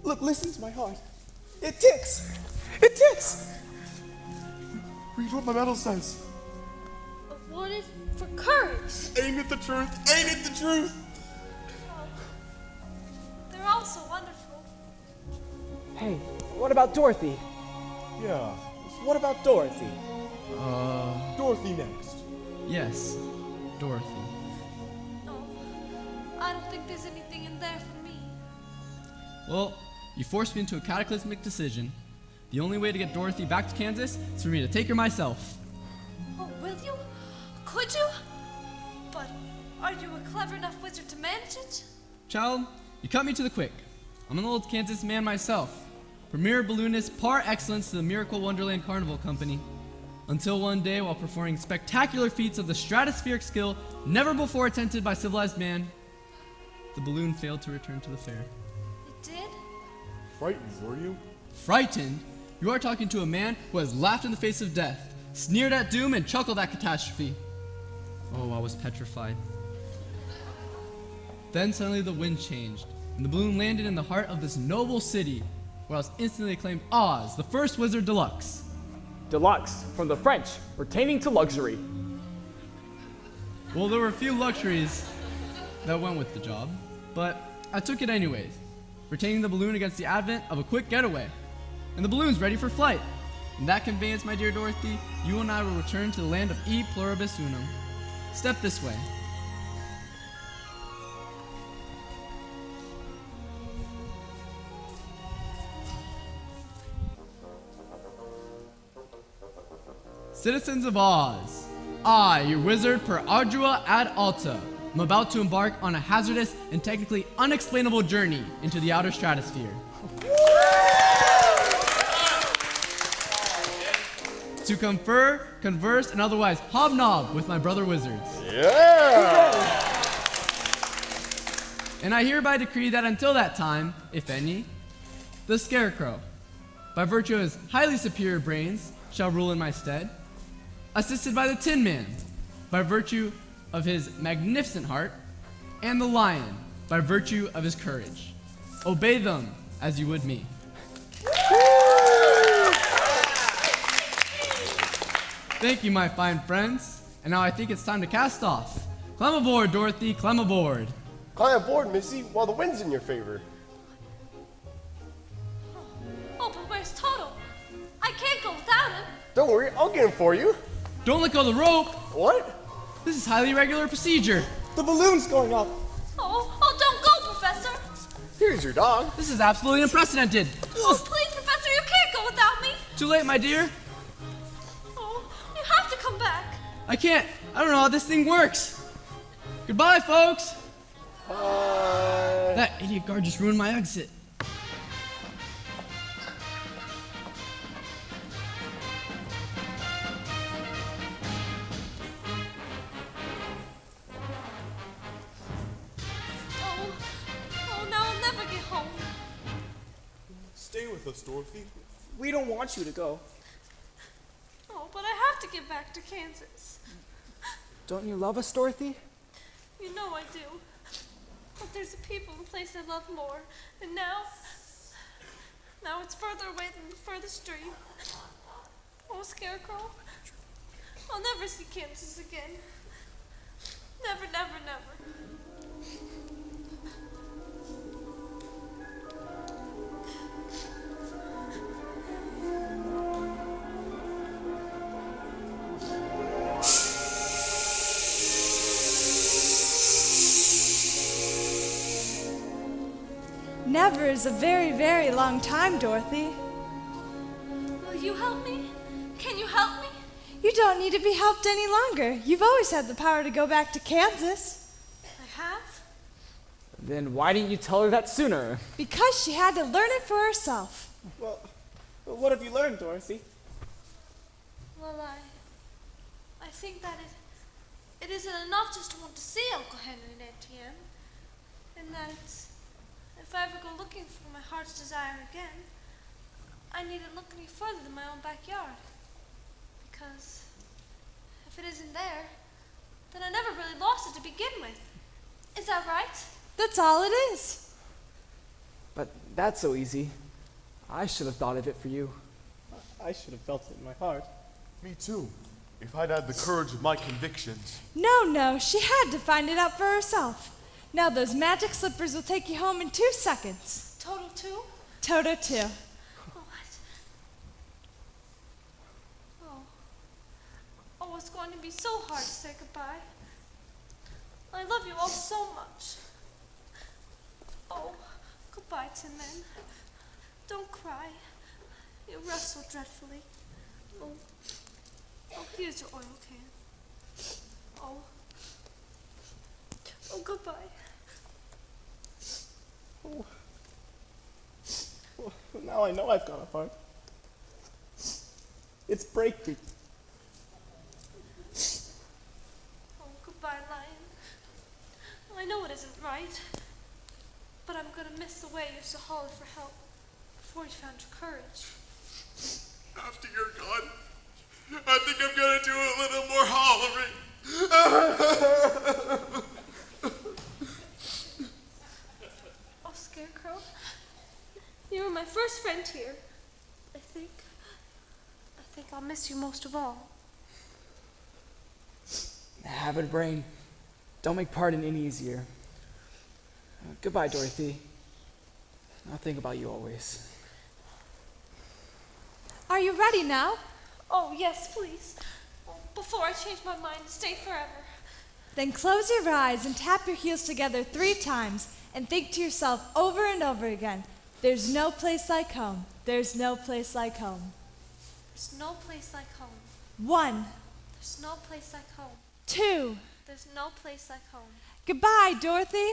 Look, listen to my heart. It ticks. It ticks. Read what my medal says. Awarded for courage. Aim at the truth. Aim at the truth. They're all so wonderful. Hey, what about Dorothy? Yeah. What about Dorothy? Dorothy next. Yes, Dorothy. No, I don't think there's anything in there for me. Well, you forced me into a cataclysmic decision. The only way to get Dorothy back to Kansas is for me to take her myself. Oh, will you? Could you? But are you a clever enough wizard to manage it? Child, you cut me to the quick. I'm an old Kansas man myself. Premier balloonist par excellence to the Miracle Wonderland Carnival Company. Until one day, while performing spectacular feats of the stratospheric skill never before attempted by civilized man, the balloon failed to return to the fair. It did? frightened, were you? Frightened? You are talking to a man who has laughed in the face of death, sneered at doom, and chuckled at catastrophe. Oh, I was petrified. Then suddenly the wind changed, and the balloon landed in the heart of this noble city, where I was instantly acclaimed Oz, the first wizard deluxe. Deluxe, from the French, pertaining to luxury. Well, there were a few luxuries that went with the job, but I took it anyways, retaining the balloon against the advent of a quick getaway. And the balloon's ready for flight. In that conveyance, my dear Dorothy, you and I will return to the land of E pluribus unum. Step this way. Citizens of Oz, I, your wizard per ardua ad alta, am about to embark on a hazardous and technically unexplainable journey into the outer stratosphere. To confer, converse, and otherwise hobnob with my brother wizards. Yeah! And I hereby decree that until that time, if any, the Scarecrow, by virtue of his highly superior brains, shall rule in my stead, assisted by the Tin Man, by virtue of his magnificent heart, and the Lion, by virtue of his courage. Obey them as you would me. Thank you, my fine friends. And now I think it's time to cast off. Climb aboard, Dorothy, climb aboard. Climb aboard, Missy, while the wind's in your favor. Oh, but where's Toto? I can't go without him. Don't worry, I'll get him for you. Don't let go of the rope. What? This is highly irregular procedure. The balloon's going up. Oh, don't go, Professor. Here's your dog. This is absolutely unprecedented. Oh, please, Professor, you can't go without me. Too late, my dear. Oh, you have to come back. I can't. I don't know how this thing works. Goodbye, folks. Bye. That idiot guard just ruined my exit. Oh, now I'll never get home. Stay with us, Dorothy. We don't want you to go. Oh, but I have to get back to Kansas. Don't you love us, Dorothy? You know I do. But there's a people and place I love more. And now it's further away than the furthest dream. Oh, Scarecrow, I'll never see Kansas again. Never, never, never. Never is a very, very long time, Dorothy. Will you help me? Can you help me? You don't need to be helped any longer. You've always had the power to go back to Kansas. I have? Then why didn't you tell her that sooner? Because she had to learn it for herself. Well, what have you learned, Dorothy? Well, I think that it isn't enough just to want to see Uncle Henry and Aunt Em, and that if I ever go looking for my heart's desire again, I needn't look any further than my own backyard. Because if it isn't there, then I never really lost it to begin with. Is that right? That's all it is. But that's so easy. I should have thought of it for you. I should have felt it in my heart. Me too. If I'd had the courage of my convictions. No, she had to find it out for herself. Now those magic slippers will take you home in 2 seconds. Toto too? Toto too. Oh, it's going to be so hard to say goodbye. I love you all so much. Oh, goodbye, Tin Man. Don't cry. You rust so dreadfully. Oh, here's your oil can. Oh, goodbye. Oh. Well, now I know I've got a heart. It's breaking. Oh, goodbye, Lion. I know it isn't right, but I'm gonna miss the way you used to holler for help. before you found your courage. After you're gone, I think I'm gonna do a little more hollering. Oh, Scarecrow, you were my first friend here. I think I'll miss you most of all. Have a brain. Don't make pardon any easier. Goodbye, Dorothy. I'll think about you always. Are you ready now? Oh, yes, please. Before I change my mind to stay forever. Then close your eyes and tap your heels together 3 times and think to yourself over and over again, there's no place like home. There's no place like home. There's no place like home. 1, There's no place like home. 2. There's no place like home. Goodbye, Dorothy.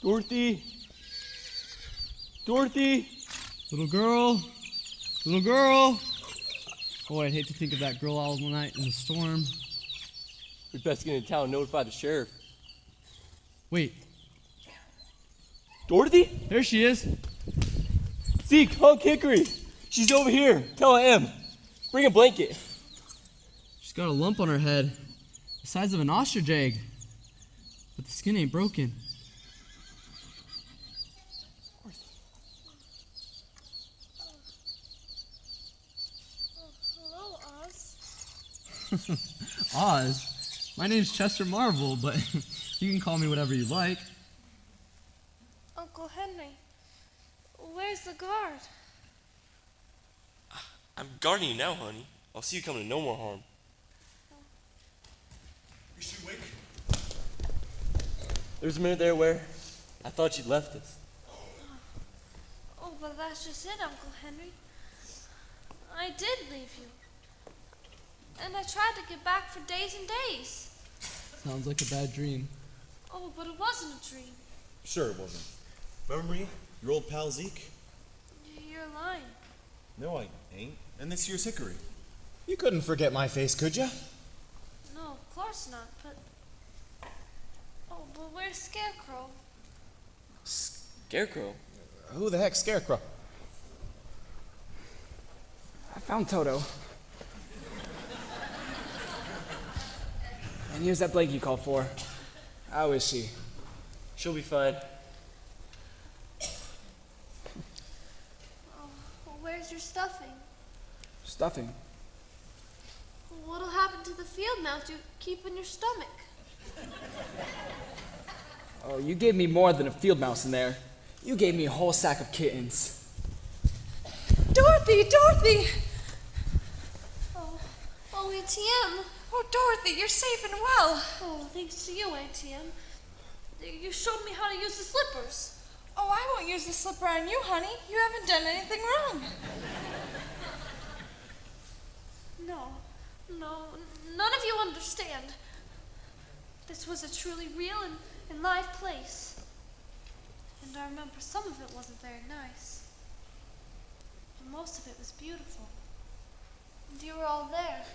Dorothy! Dorothy! Little girl! Little girl! Boy, I'd hate to think of that girl all night in the storm. We'd best get into town and notify the sheriff. Wait. Dorothy? There she is. Zeke, Hunk Hickory! She's over here. Tell I am. Bring a blanket. She's got a lump on her head, the size of an ostrich egg. But the skin ain't broken. Hello, Oz. Oz? My name's Chester Marvel, but you can call me whatever you like. Uncle Henry, where's the guard? I'm guarding you now, honey. I'll see you coming to no more harm. Is she awake? There was a minute there where I thought you'd left us. Oh, but that's just it, Uncle Henry. I did leave you. And I tried to get back for days and days. Sounds like a bad dream. Oh, but it wasn't a dream. Sure it wasn't. Remember me? Your old pal Zeke? You're lying. No, I ain't. And this year's Hickory. You couldn't forget my face, could ya? No, of course not, but... Oh, but where's Scarecrow? Scarecrow? Who the heck's Scarecrow? I found Toto. And here's that blanket you called for. How is she? She'll be fine. Oh, well, where's your stuffing? Stuffing. What'll happen to the field mouse you keep in your stomach? Oh, you gave me more than a field mouse in there. You gave me a whole sack of kittens. Dorothy, Dorothy! Oh, ATM. Oh, Dorothy, you're safe and well. Oh, thanks to you, ATM. You showed me how to use the slippers. Oh, I won't use the slipper on you, honey. You haven't done anything wrong. No, none of you understand. This was a truly real and live place. And I remember some of it wasn't very nice. But most of it was beautiful. And you were all there.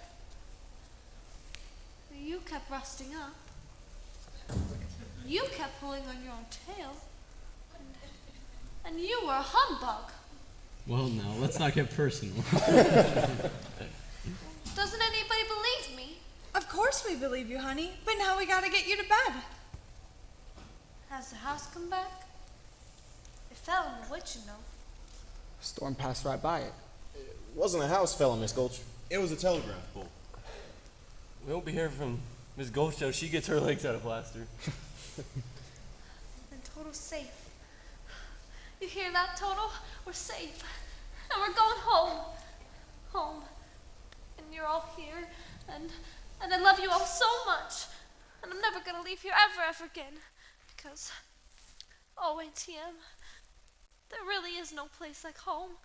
You kept rusting up. You kept pulling on your own tail. And you were a humbug. Well, now, let's not get personal. Doesn't anybody believe me? Of course we believe you, honey. But now we gotta get you to bed. Has the house come back? It fell in the witch, you know. Storm passed right by it. It wasn't a house fella, Miss Gulch. It was a telegraph pole. We won't be hearing from Miss Gulch till she gets her legs out of plaster. And Toto's safe. You hear that, Toto? We're safe. And we're going home. Home. And you're all here. And I love you all so much. And I'm never going to leave here ever again. Because, oh, ATM, there really is no place like home.